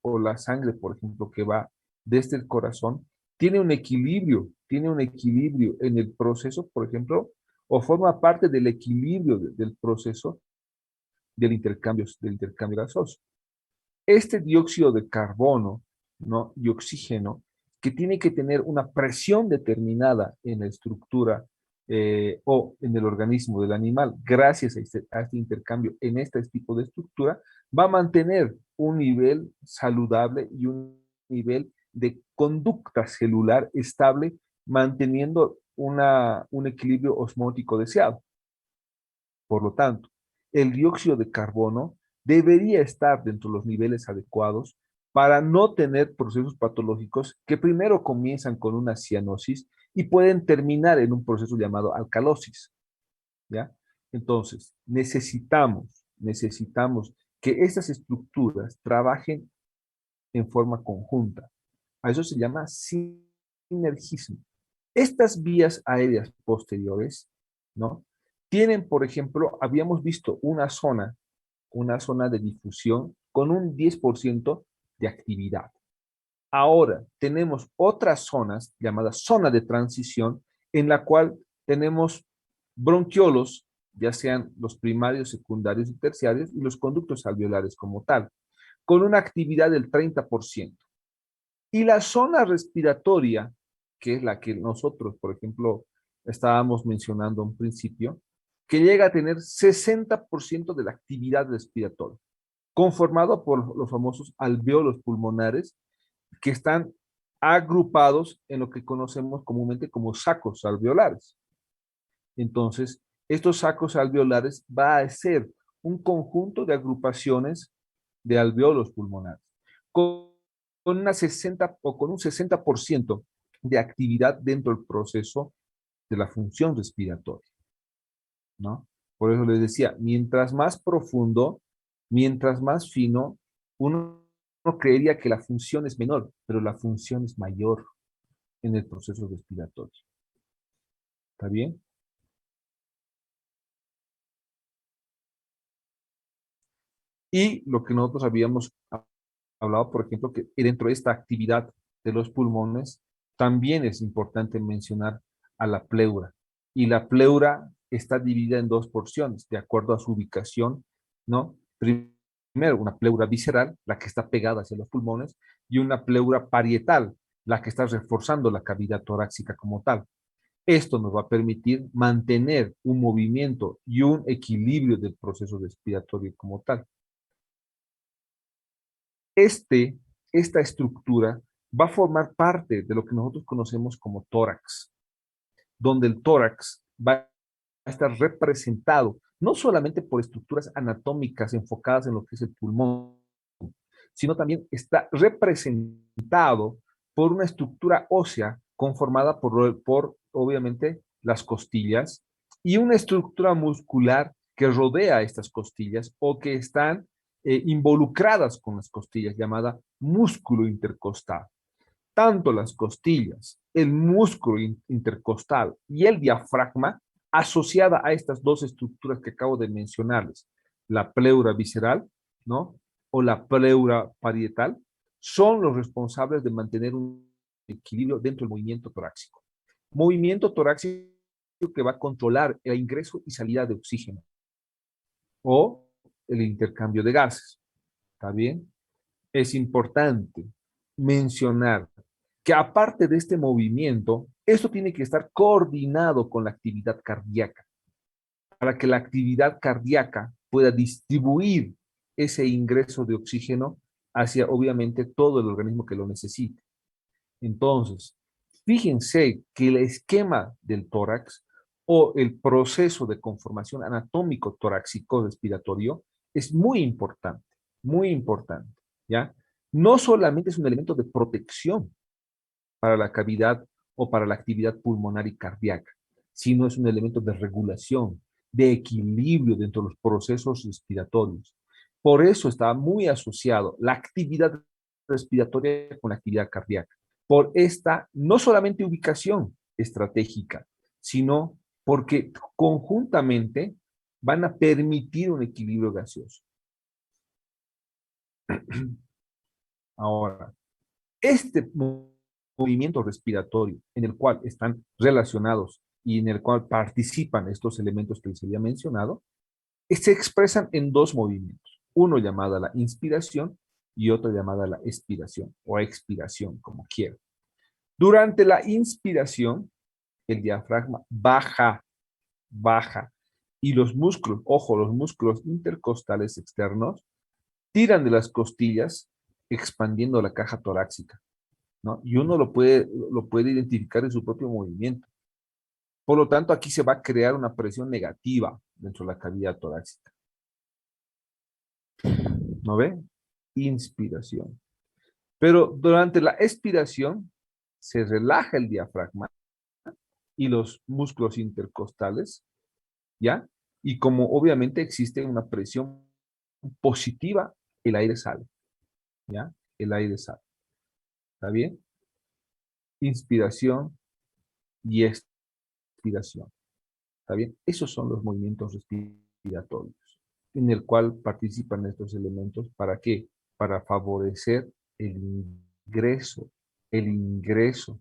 o la sangre, por ejemplo, que va desde el corazón, tiene un equilibrio en el proceso, por ejemplo, o forma parte del equilibrio del proceso del intercambio gasoso. Este dióxido de carbono, ¿no? Y oxígeno, que tiene que tener una presión determinada en la estructura o en el organismo del animal, gracias a este intercambio en este tipo de estructura, va a mantener un nivel saludable y un nivel de conducta celular estable, manteniendo un equilibrio osmótico deseado. Por lo tanto, el dióxido de carbono debería estar dentro de los niveles adecuados para no tener procesos patológicos que primero comienzan con una cianosis y pueden terminar en un proceso llamado alcalosis, ¿ya? Entonces, necesitamos que estas estructuras trabajen en forma conjunta. A eso se llama sinergismo. Estas vías aéreas posteriores, ¿no? Tienen, por ejemplo, habíamos visto una zona de difusión con un 10% de actividad. Ahora tenemos otras zonas llamadas zona de transición en la cual tenemos bronquiolos, ya sean los primarios, secundarios y terciarios, y los conductos alveolares como tal, con una actividad del 30%. Y la zona respiratoria, que es la que nosotros, por ejemplo, estábamos mencionando en principio, que llega a tener 60% de la actividad respiratoria, conformado por los famosos alveolos pulmonares, que están agrupados en lo que conocemos comúnmente como sacos alveolares. Entonces, estos sacos alveolares va a ser un conjunto de agrupaciones de alveolos pulmonares, con, una 60 o con un 60% de actividad dentro del proceso de la función respiratoria, ¿no? Por eso les decía, mientras más profundo, mientras más fino, uno creería que la función es menor, pero la función es mayor en el proceso respiratorio. ¿Está bien? Y lo que nosotros habíamos hablado, por ejemplo, que dentro de esta actividad de los pulmones, también es importante mencionar a la pleura. Y la pleura está dividida en dos porciones, de acuerdo a su ubicación, ¿no? Primero, una pleura visceral, la que está pegada hacia los pulmones, y una pleura parietal, la que está reforzando la cavidad torácica como tal. Esto nos va a permitir mantener un movimiento y un equilibrio del proceso respiratorio como tal. Este, esta estructura va a formar parte de lo que nosotros conocemos como tórax, donde el tórax va a estar representado no solamente por estructuras anatómicas enfocadas en lo que es el pulmón, sino también está representado por una estructura ósea conformada por obviamente, las costillas y una estructura muscular que rodea estas costillas o que están involucradas con las costillas, llamada músculo intercostal. Tanto las costillas, el músculo intercostal y el diafragma, asociada a estas dos estructuras que acabo de mencionarles, la pleura visceral, ¿no? o la pleura parietal son los responsables de mantener un equilibrio dentro del movimiento torácico. Movimiento torácico que va a controlar el ingreso y salida de oxígeno o el intercambio de gases. ¿Está bien? Es importante mencionar que aparte de este movimiento, esto tiene que estar coordinado con la actividad cardíaca, para que la actividad cardíaca pueda distribuir ese ingreso de oxígeno hacia, obviamente, todo el organismo que lo necesite. Entonces, fíjense que el esquema del tórax o el proceso de conformación anatómico torácico respiratorio es muy importante, ¿ya? No solamente es un elemento de protección para la cavidad o para la actividad pulmonar y cardíaca, sino es un elemento de regulación, de equilibrio dentro de los procesos respiratorios. Por eso está muy asociado la actividad respiratoria con la actividad cardíaca, por esta no solamente ubicación estratégica, sino porque conjuntamente van a permitir un equilibrio gaseoso. Ahora, este movimiento respiratorio en el cual están relacionados y en el cual participan estos elementos que les había mencionado, se expresan en dos movimientos, uno llamado la inspiración y otro llamada la expiración o expiración, como quieran. Durante la inspiración, el diafragma baja, y los músculos, ojo, los músculos intercostales externos tiran de las costillas expandiendo la caja torácica, ¿no? Y uno lo puede identificar en su propio movimiento. Por lo tanto, aquí se va a crear una presión negativa dentro de la cavidad torácica. ¿No ve? Inspiración. Pero durante la expiración se relaja el diafragma y los músculos intercostales, ¿ya? Y como obviamente existe una presión positiva, el aire sale, ¿ya? El aire sale. ¿Está bien? Inspiración y expiración. ¿Está bien? Esos son los movimientos respiratorios en el cual participan estos elementos. ¿Para qué? Para favorecer el ingreso, el ingreso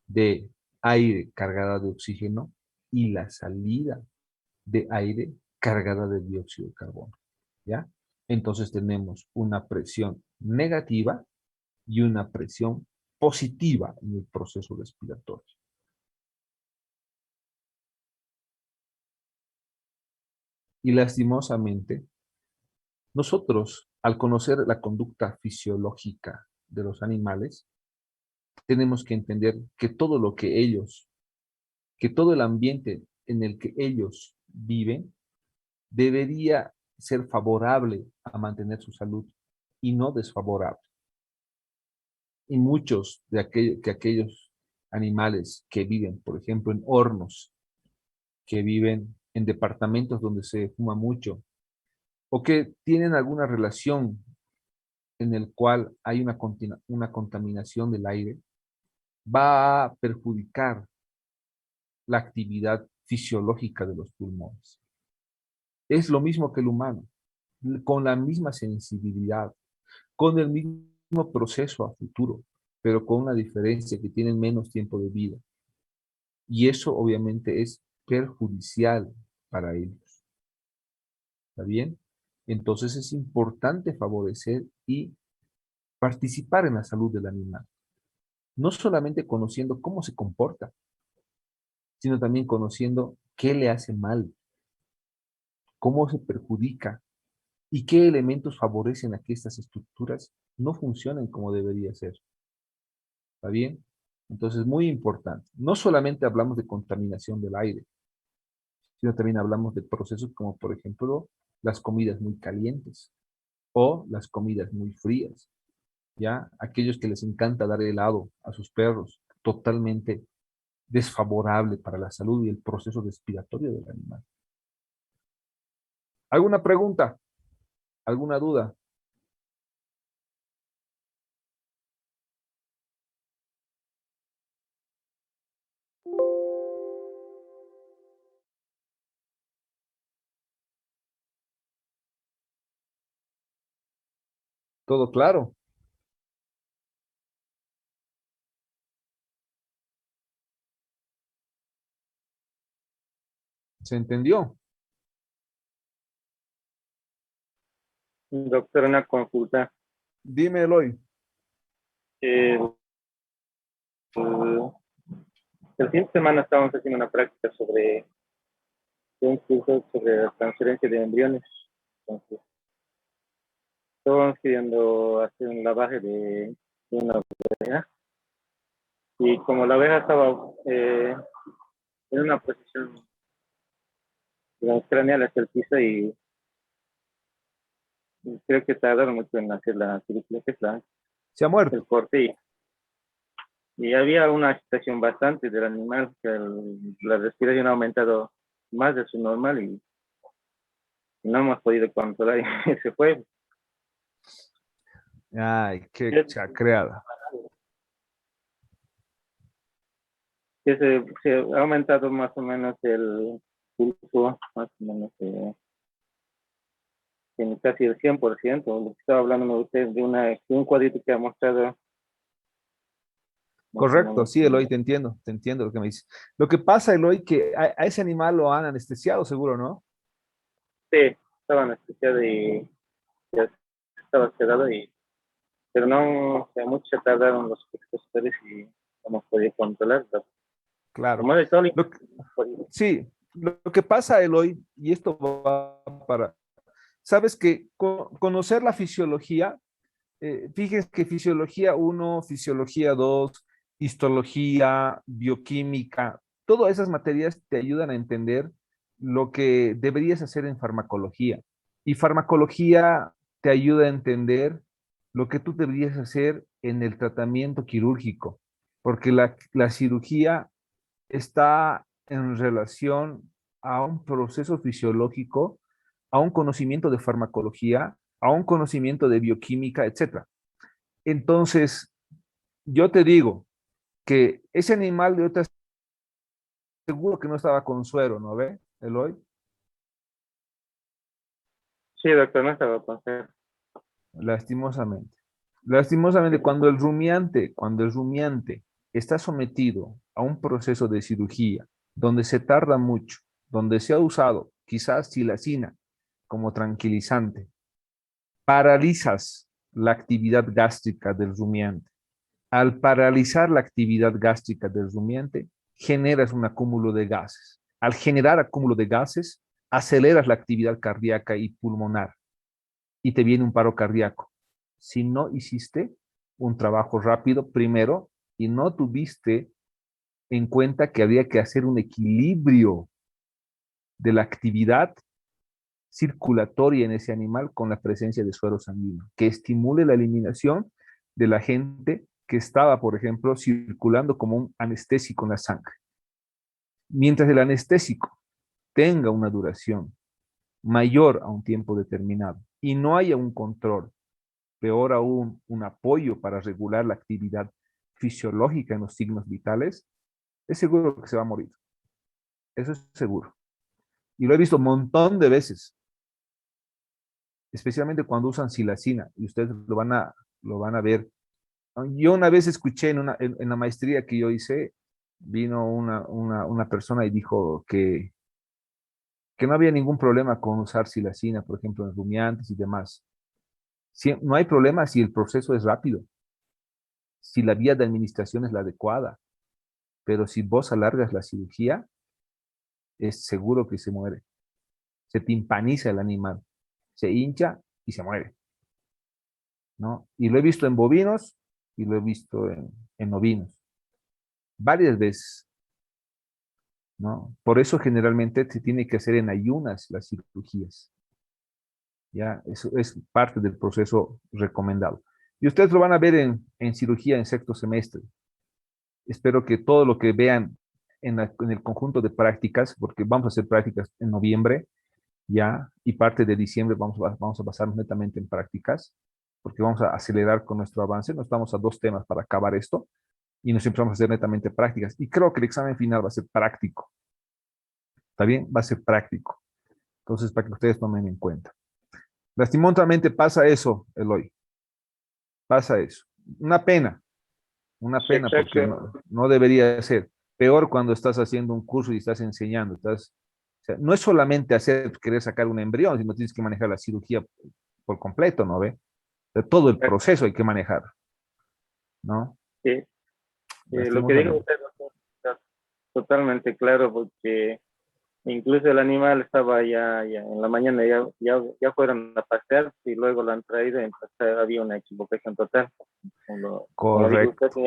de aire cargada de oxígeno y la salida de aire cargada de dióxido de carbono. ¿Ya? Entonces tenemos una presión negativa y una presión positiva en el proceso respiratorio. Y lastimosamente, nosotros, al conocer la conducta fisiológica de los animales, tenemos que entender que todo lo que ellos, que todo el ambiente en el que ellos viven, debería ser favorable a mantener su salud y no desfavorable. Y muchos de aquellos animales que viven, por ejemplo, en hornos, que viven en departamentos donde se fuma mucho, o que tienen alguna relación en el cual hay una contaminación del aire, va a perjudicar la actividad fisiológica de los pulmones. Es lo mismo que el humano, con la misma sensibilidad, con el mismo proceso a futuro, pero con una diferencia que tienen menos tiempo de vida. Y eso obviamente es perjudicial para ellos. ¿Está bien? Entonces es importante favorecer y participar en la salud del animal. No solamente conociendo cómo se comporta, sino también conociendo qué le hace mal, cómo se perjudica y qué elementos favorecen a que estas estructuras no funcionen como debería ser. ¿Está bien? Entonces, muy importante. No solamente hablamos de contaminación del aire, sino también hablamos de procesos como, por ejemplo, las comidas muy calientes o las comidas muy frías. ¿Ya? Aquellos que les encanta dar helado a sus perros, totalmente desfavorable para la salud y el proceso respiratorio del animal. ¿Alguna pregunta? ¿Alguna duda? ¿Todo claro? ¿Se entendió? Doctor, una consulta. Dime, Eloy. El, el fin de semana estábamos haciendo una práctica sobre un curso sobre la transferencia de embriones. Entonces, estábamos queriendo hacer un lavaje de una oveja. Y como la abeja estaba en una posición, digamos, craneal hacia el piso y creo que tardaron mucho en hacer la cirugía, que es Se ha muerto. el corte. Y había una agitación bastante del animal, que la respiración ha aumentado más de su normal y no hemos podido controlar y se fue. Ay, qué Que chacreada. se ha aumentado más o menos el pulso, más o menos en casi el 100%. Lo que estaba hablando de usted de un cuadrito que ha mostrado más o Correcto, menos. sí, Eloy, te entiendo lo que me dices. Lo que pasa, Eloy, que a ese animal lo han anestesiado, seguro, ¿no? Sí, estaba anestesiado y ya estaba sedado, pero no, se mucho tardaron los expositores y no hemos podido controlarlo. Claro. Como de todo, Lo que- sí, lo que pasa, Eloy, y esto va para, sabes que conocer la fisiología, fíjense que fisiología uno, fisiología 2, histología, bioquímica, todas esas materias te ayudan a entender lo que deberías hacer en farmacología. Y farmacología te ayuda a entender lo que tú deberías hacer en el tratamiento quirúrgico, porque la cirugía está en relación a un proceso fisiológico, a un conocimiento de farmacología, a un conocimiento de bioquímica, etcétera. Entonces, yo te digo que ese animal yo te aseguro que no estaba con suero, ¿no ve, Eloy? sí, doctor, no estaba pensando. Lastimosamente. Lastimosamente, cuando el rumiante está sometido a un proceso de cirugía donde se tarda mucho, donde se ha usado quizás silacina como tranquilizante, paralizas la actividad gástrica del rumiante. Al paralizar la actividad gástrica del rumiante, generas un acúmulo de gases. Al generar acúmulo de gases, aceleras la actividad cardíaca y pulmonar y te viene un paro cardíaco. Si no hiciste un trabajo rápido primero y no tuviste en cuenta que había que hacer un equilibrio de la actividad circulatoria en ese animal con la presencia de suero sanguíneo, que estimule la eliminación de la gente que estaba, por ejemplo, circulando como un anestésico en la sangre. Mientras el anestésico tenga una duración mayor a un tiempo determinado y no haya un control, peor aún, un apoyo para regular la actividad fisiológica en los signos vitales, es seguro que se va a morir. Eso es seguro. Y lo he visto un montón de veces, especialmente cuando usan silacina, y ustedes lo van a ver. Yo una vez escuché en la maestría que yo hice, vino una persona y dijo que no había ningún problema con usar silacina, por ejemplo, en rumiantes y demás. No hay problema si el proceso es rápido, si la vía de administración es la adecuada, pero si vos alargas la cirugía, es seguro que se muere. Se timpaniza el animal, se hincha y se muere, ¿no? Y lo he visto en bovinos y lo he visto en ovinos, varias veces, ¿no? Por eso generalmente se tiene que hacer en ayunas las cirugías, ¿ya? Eso es parte del proceso recomendado. Y ustedes lo van a ver en cirugía en sexto semestre. Espero que todo lo que vean en el conjunto de prácticas, porque vamos a hacer prácticas en noviembre, ya, y parte de diciembre vamos a basarnos netamente en prácticas, porque vamos a acelerar con nuestro avance. Nos estamos a 2 temas para acabar esto y nos empezamos a hacer netamente prácticas. Y creo que el examen final va a ser práctico. ¿Está bien? Va a ser práctico. Entonces, para que ustedes tomen en cuenta. Lastimosamente pasa eso, Eloy. Pasa eso. Una pena porque Exacto. no debería ser. Peor cuando estás haciendo un curso y estás enseñando. O sea, no es solamente querer sacar un embrión, sino tienes que manejar la cirugía por completo, ¿no ve? De todo el Exacto. proceso hay que manejar, ¿no? Sí. Lo que dijo Lastimosamente. usted está totalmente claro porque incluso el animal estaba ya en la mañana, ya fueron a pasear y luego lo han traído y entonces había una equivocación total. Como dijo usted, Correcto, es lo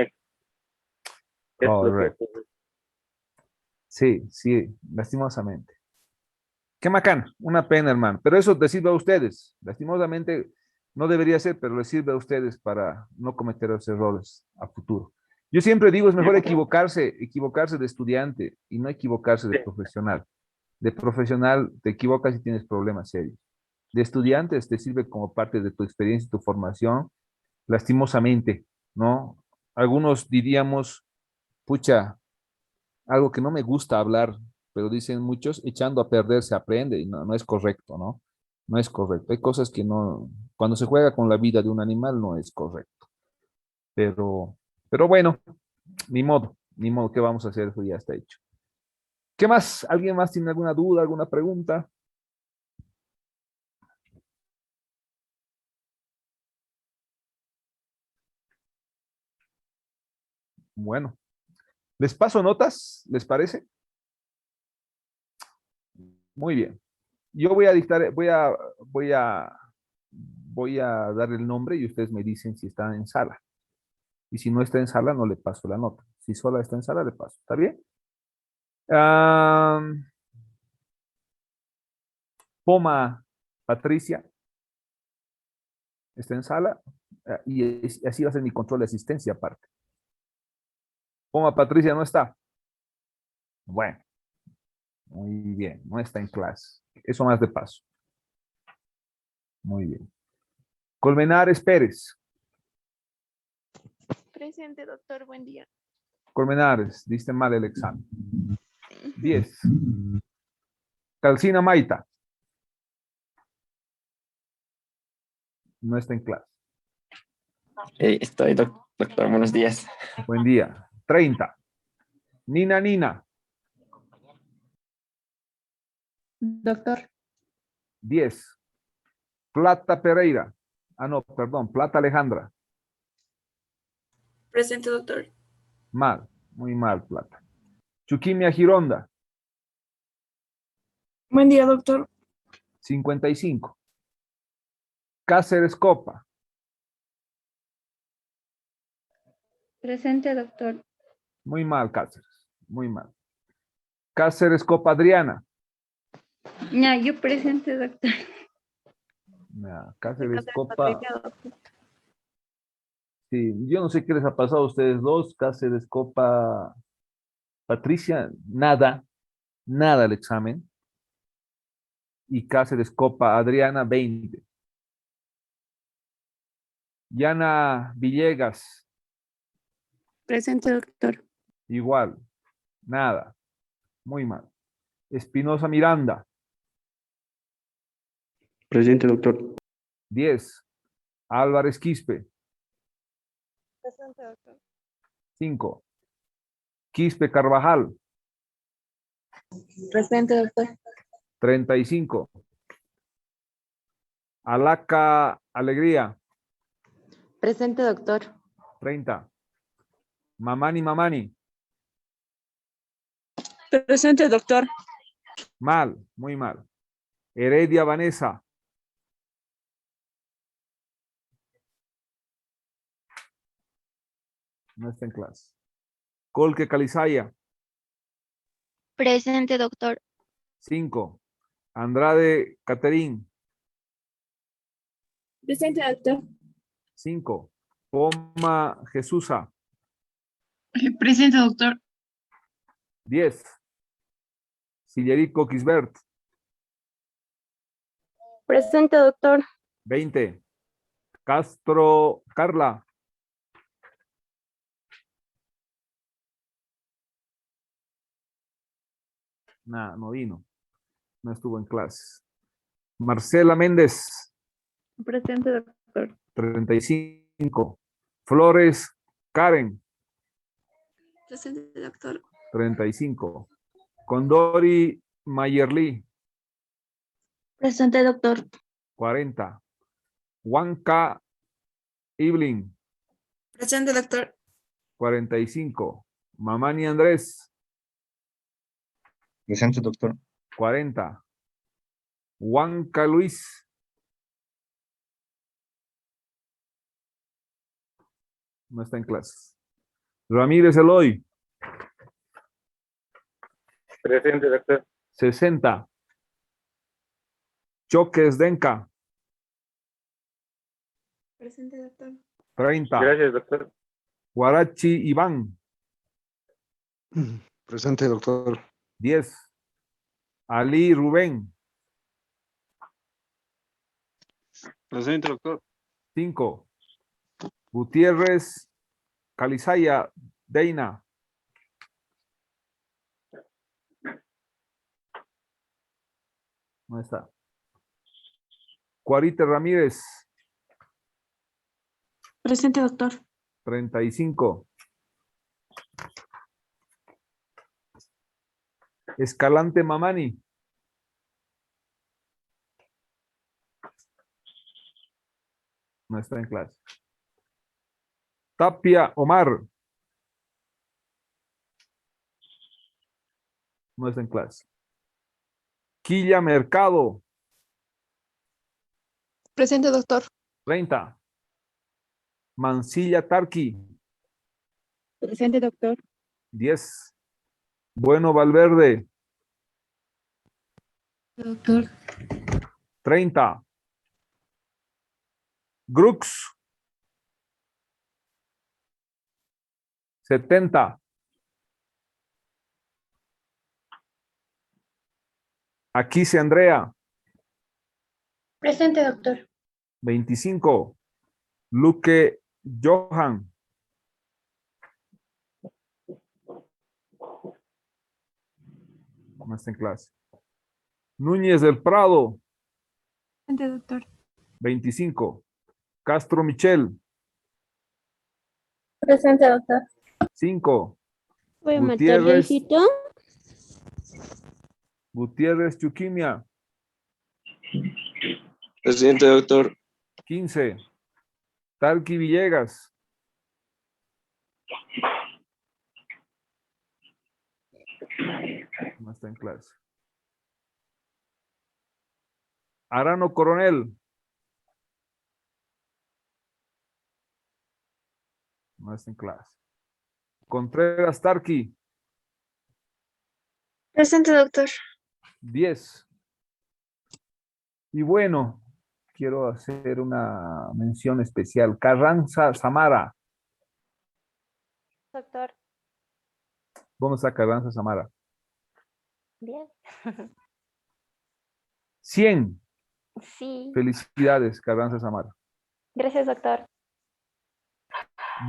que correcto. Sí, sí, lastimosamente. Qué macana, una pena, hermano. Pero eso les sirve a ustedes. Lastimosamente no debería ser, pero les sirve a ustedes para no cometer los errores a futuro. Yo siempre digo, es mejor equivocarse de estudiante y no equivocarse de sí, profesional. De profesional te equivocas y tienes problemas serios. De estudiantes te sirve como parte de tu experiencia y tu formación, lastimosamente, ¿no? Algunos diríamos, pucha, algo que no me gusta hablar, pero dicen muchos, echando a perder se aprende y no, no es correcto, ¿no? No es correcto. Hay cosas que no, cuando se juega con la vida de un animal no es correcto. Pero, pero bueno, ni modo, ¿qué vamos a hacer? Eso ya está hecho. ¿Qué más? ¿Alguien más tiene alguna duda, alguna pregunta? Bueno, les paso notas, ¿les parece? Muy bien. Yo voy a dictar, voy a dar el nombre y ustedes me dicen si están en sala. Y si no está en sala, no le paso la nota. Si sola está en sala, le paso. ¿Está bien? Ah, Poma Patricia está en sala. Y así va a ser mi control de asistencia aparte. Poma Patricia no está. Bueno, muy bien. No está en clase. Eso más de paso. Muy bien. Colmenares Pérez. Presente, doctor. Buen día. Colmenares, diste mal el examen. 10. Calcina Maita. No está en clase. Estoy, doctor, buenos días. Buen día. 30. Nina. Doctor, 10. Plata Pereira. Ah, no, perdón. Plata Alejandra. Presente, doctor. Mal. Muy mal, Plata. Chuquimia Gironda. Buen día, doctor. 55. Cáceres Copa. presente, doctor. Muy mal, Cáceres. Muy mal. Cáceres Copa Adriana. Ya, yo presente, doctor. Ya, De Cáceres Cáceres, Copa. Patricia, doctor. Sí, yo no sé qué les ha pasado a ustedes dos. Cáceres Copa Patricia, nada, nada el examen. Y Cáceres Copa Adriana, 20. Yana Villegas, Presente, doctor. igual, nada, muy mal. Espinosa Miranda, Presente, doctor. 10. Álvarez Quispe, Presente, doctor. 5. Quispe Carvajal, Presente, doctor. 35. Alaca Alegría, Presente, doctor. 30. Mamani, Presente, doctor. mal, muy mal. Heredia Vanessa, no está en clase. Colque Calizaya, Presente, doctor. 5. Andrade Caterín, Presente, doctor. 5. Poma Jesusa, Presente, doctor. 10. Sillerico Quisbert, Presente, doctor. 20. Castro Carla, nada, no vino, no estuvo en clases. Marcela Méndez, Presente, doctor. 35. 35. Flores Karen, Presente, doctor. 35. Condori Mayerly, Presente, doctor. 40. Huanca Evelyn, Presente, doctor. 45. Mamani Andrés, Presente, doctor. 40. Huanca Luis, no está en clases. Ramírez Eloy, Presente, doctor. 60. Choques Denka, Presente, doctor. 30. Gracias, doctor. Guarachi Iván, Presente, doctor. 10. Ali Rubén, Presente, doctor. 5. Gutiérrez Calizaya Deina, 'no está. Cuarite Ramírez, Presente, doctor. 35. Escalante Mamani, no está en clase. Tapia Omar, no está en clase. Quilla Mercado, Presente, doctor. 30. Mancilla Tarqui, Presente, doctor. 10. Bueno Valverde, Doctor. 30. Grux, 70. Aquise Andrea, Presente, doctor. 25. Luque Johan, 'no está en clase. Núñez del Prado, Presente, doctor. 25. Castro Michel, Presente, doctor. 5. Voy a matar Gutiérrez, Diosito. Gutiérrez Chuquimia, Presente, doctor. 15. Tarqui Villegas, 'no está en clase. Arano Coronel, 'no está en clase. Contreras Tarqui, Presente, doctor. 10. Y bueno, quiero hacer una mención especial. Carranza Samara, Doctor. ¿dónde está Carranza Samara? Bien. 100. Sí. Felicidades, Carranza Samara. Gracias, doctor.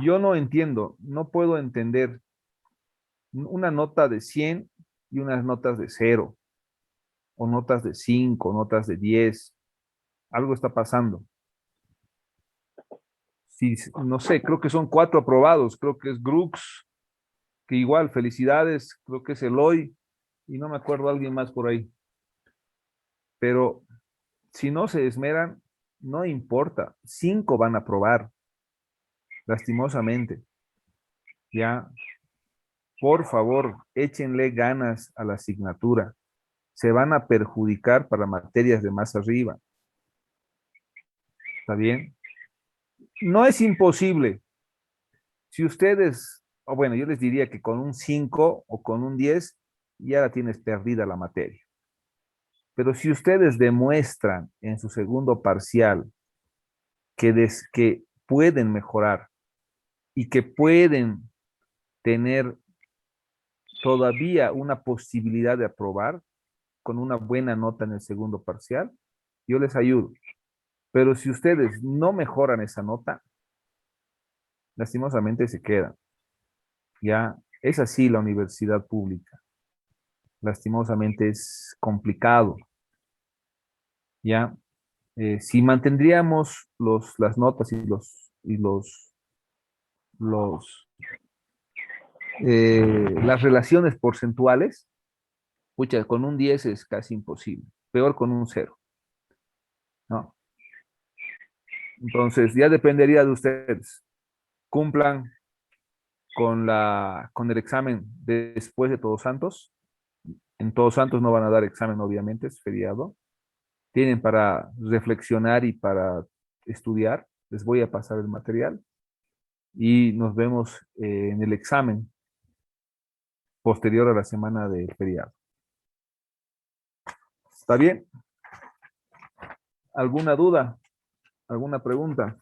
Yo no entiendo, no puedo entender una nota de 100 y unas notas de 0, o notas de 5, notas de 10. Algo está pasando. Sí, no sé, creo que son 4 aprobados, creo que es Grux, que igual, felicidades, creo que es Eloy, y no me acuerdo alguien más por ahí. Pero si no se esmeran, no importa, 5 van a aprobar, lastimosamente. Ya, por favor, échenle ganas a la asignatura. Se van a perjudicar para materias de más arriba. ¿Está bien? No es imposible. Si ustedes, o bueno, yo les diría que con un 5 o con un 10, ya la tienes perdida la materia. Pero si ustedes demuestran en su segundo parcial que pueden mejorar y que pueden tener todavía una posibilidad de aprobar con una buena nota en el segundo parcial, yo les ayudo. Pero si ustedes no mejoran esa nota, lastimosamente se quedan. Ya es así la universidad pública. Lastimosamente es complicado. Ya, si mantendríamos las notas y los y los, las relaciones porcentuales, pucha, con un 10 es casi imposible, peor con un 0, ¿no? Entonces, ya dependería de ustedes. Cumplan con el examen después de Todos Santos. En Todos Santos no van a dar examen, obviamente, es feriado. Tienen para reflexionar y para estudiar. Les voy a pasar el material y nos vemos en el examen posterior a la semana de feriado. ¿Está bien? ¿Alguna duda? ¿Alguna pregunta?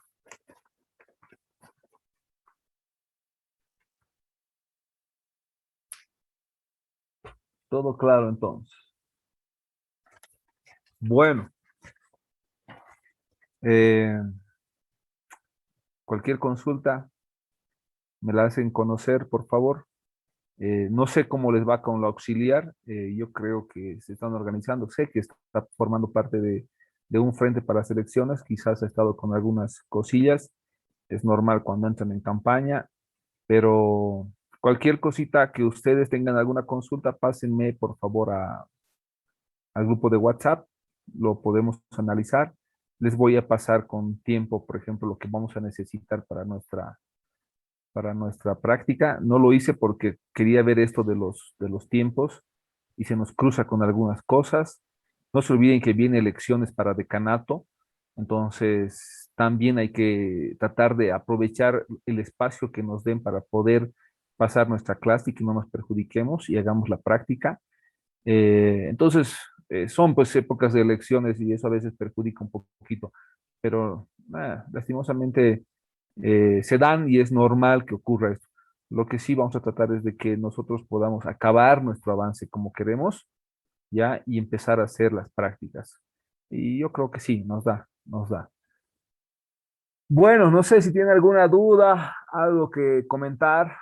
Todo claro entonces. Bueno, cualquier consulta me la hacen conocer, por favor. No sé cómo les va con la auxiliar. Yo creo que se están organizando. Sé que está formando parte de un frente para selecciones. Quizás ha estado con algunas cosillas. Es normal cuando entran en campaña, pero cualquier cosita que ustedes tengan alguna consulta, pásenme por favor al grupo de WhatsApp. Lo podemos analizar. Les voy a pasar con tiempo, por ejemplo, lo que vamos a necesitar para nuestra práctica. No lo hice porque quería ver esto de los tiempos y se nos cruza con algunas cosas. No se olviden que viene elecciones para decanato, entonces también hay que tratar de aprovechar el espacio que nos den para poder pasar nuestra clase y que no nos perjudiquemos y hagamos la práctica. Entonces, son pues épocas de elecciones y eso a veces perjudica un poquito, pero lastimosamente se dan y es normal que ocurra esto. Lo que sí vamos a tratar es de que nosotros podamos acabar nuestro avance como queremos, ¿ya? Y empezar a hacer las prácticas. Y yo creo que sí, nos da, nos da. Bueno, no sé si tiene alguna duda, algo que comentar.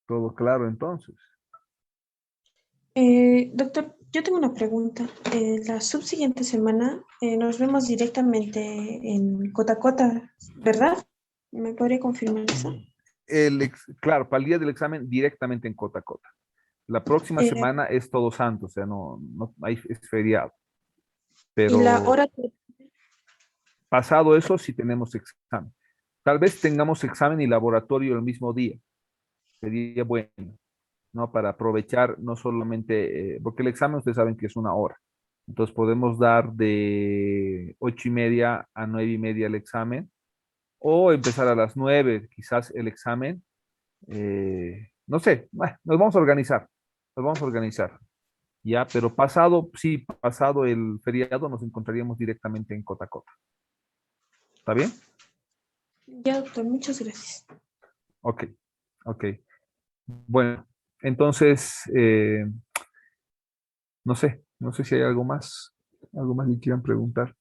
Todo claro entonces. Doctor, yo tengo una pregunta. La subsiguiente semana nos vemos directamente en Cota, ¿verdad? ¿Me podría confirmar eso? Claro, para el día del examen directamente en Cota Cota. La próxima Eh, semana es Todos Santos, o sea, no hay, es feriado. y la Pero hora, pasado eso, sí tenemos examen. Tal vez tengamos examen y laboratorio el mismo día. Sería bueno, ¿no? Para aprovechar no solamente, porque el examen ustedes saben que es una hora. Entonces podemos dar de 8:30 a 9:30 el examen o empezar a las 9, quizás el examen. No sé, bueno, nos vamos a organizar, nos vamos a organizar. Ya, pero pasado, sí, pasado el feriado nos encontraríamos directamente en Cota Cota. ¿Está bien? ya, doctor, muchas gracias. Ok, ok. Bueno, entonces, no sé si hay algo más que quieran preguntar.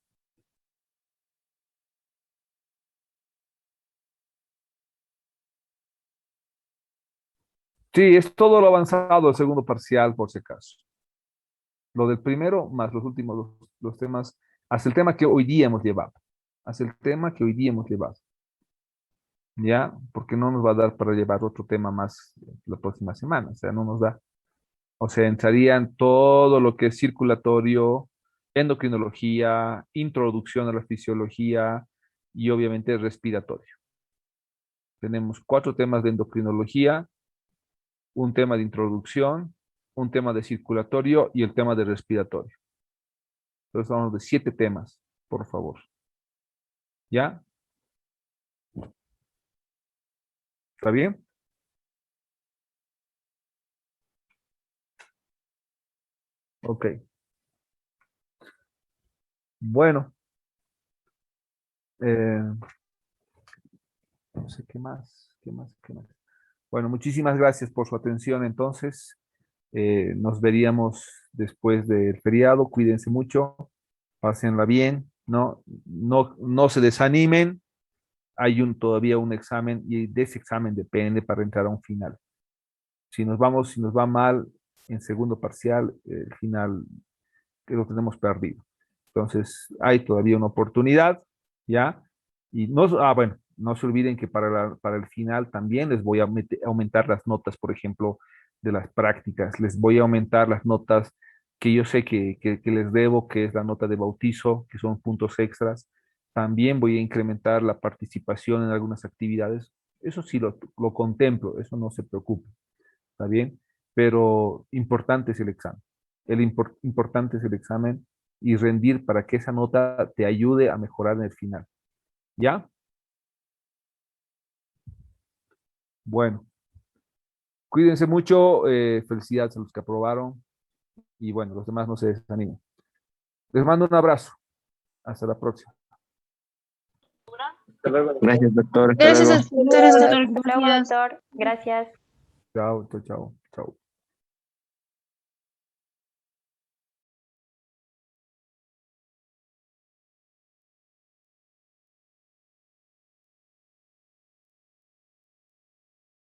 Sí, es todo lo avanzado, el segundo parcial, por si acaso. Lo del primero, más los últimos, los temas, hasta el tema que hoy día hemos llevado. Hasta el tema que hoy día hemos llevado. ¿Ya? Porque no nos va a dar para llevar otro tema más la próxima semana. O sea, no nos da. O sea, entrarían todo lo que es circulatorio, endocrinología, introducción a la fisiología y obviamente respiratorio. Tenemos 4 temas de endocrinología, un tema de introducción, un tema de circulatorio y el tema de respiratorio. Entonces hablamos de 7 temas, por favor. ¿Ya? ¿Está bien? Ok. Bueno, eh, no sé qué más, qué más, qué más. Bueno, muchísimas gracias por su atención entonces. Nos veríamos después del feriado. Cuídense mucho, pásenla bien, no se desanimen. Hay todavía un examen y de ese examen depende para entrar a un final. Si nos va mal en segundo parcial, el final que lo tenemos perdido. Entonces, hay todavía una oportunidad, ¿ya? Y bueno, no se olviden que para el final también les voy a aumentar las notas, por ejemplo, de las prácticas. Les voy a aumentar las notas que yo sé que les debo, que es la nota de bautizo, que son puntos extras. También voy a incrementar la participación en algunas actividades. Eso sí lo contemplo, eso no se preocupe, ¿está bien? Pero importante es el examen. Importante es el examen y rendir para que esa nota te ayude a mejorar en el final. ¿Ya? Bueno, cuídense mucho, felicidades a los que aprobaron y bueno, los demás no se desanimen. Les mando un abrazo. Hasta la próxima. Hasta luego. Gracias, doctor. Hasta Gracias luego. a ustedes, doctor. Hasta luego, Gracias. doctor. Gracias. Chao, chao, chao. Chao.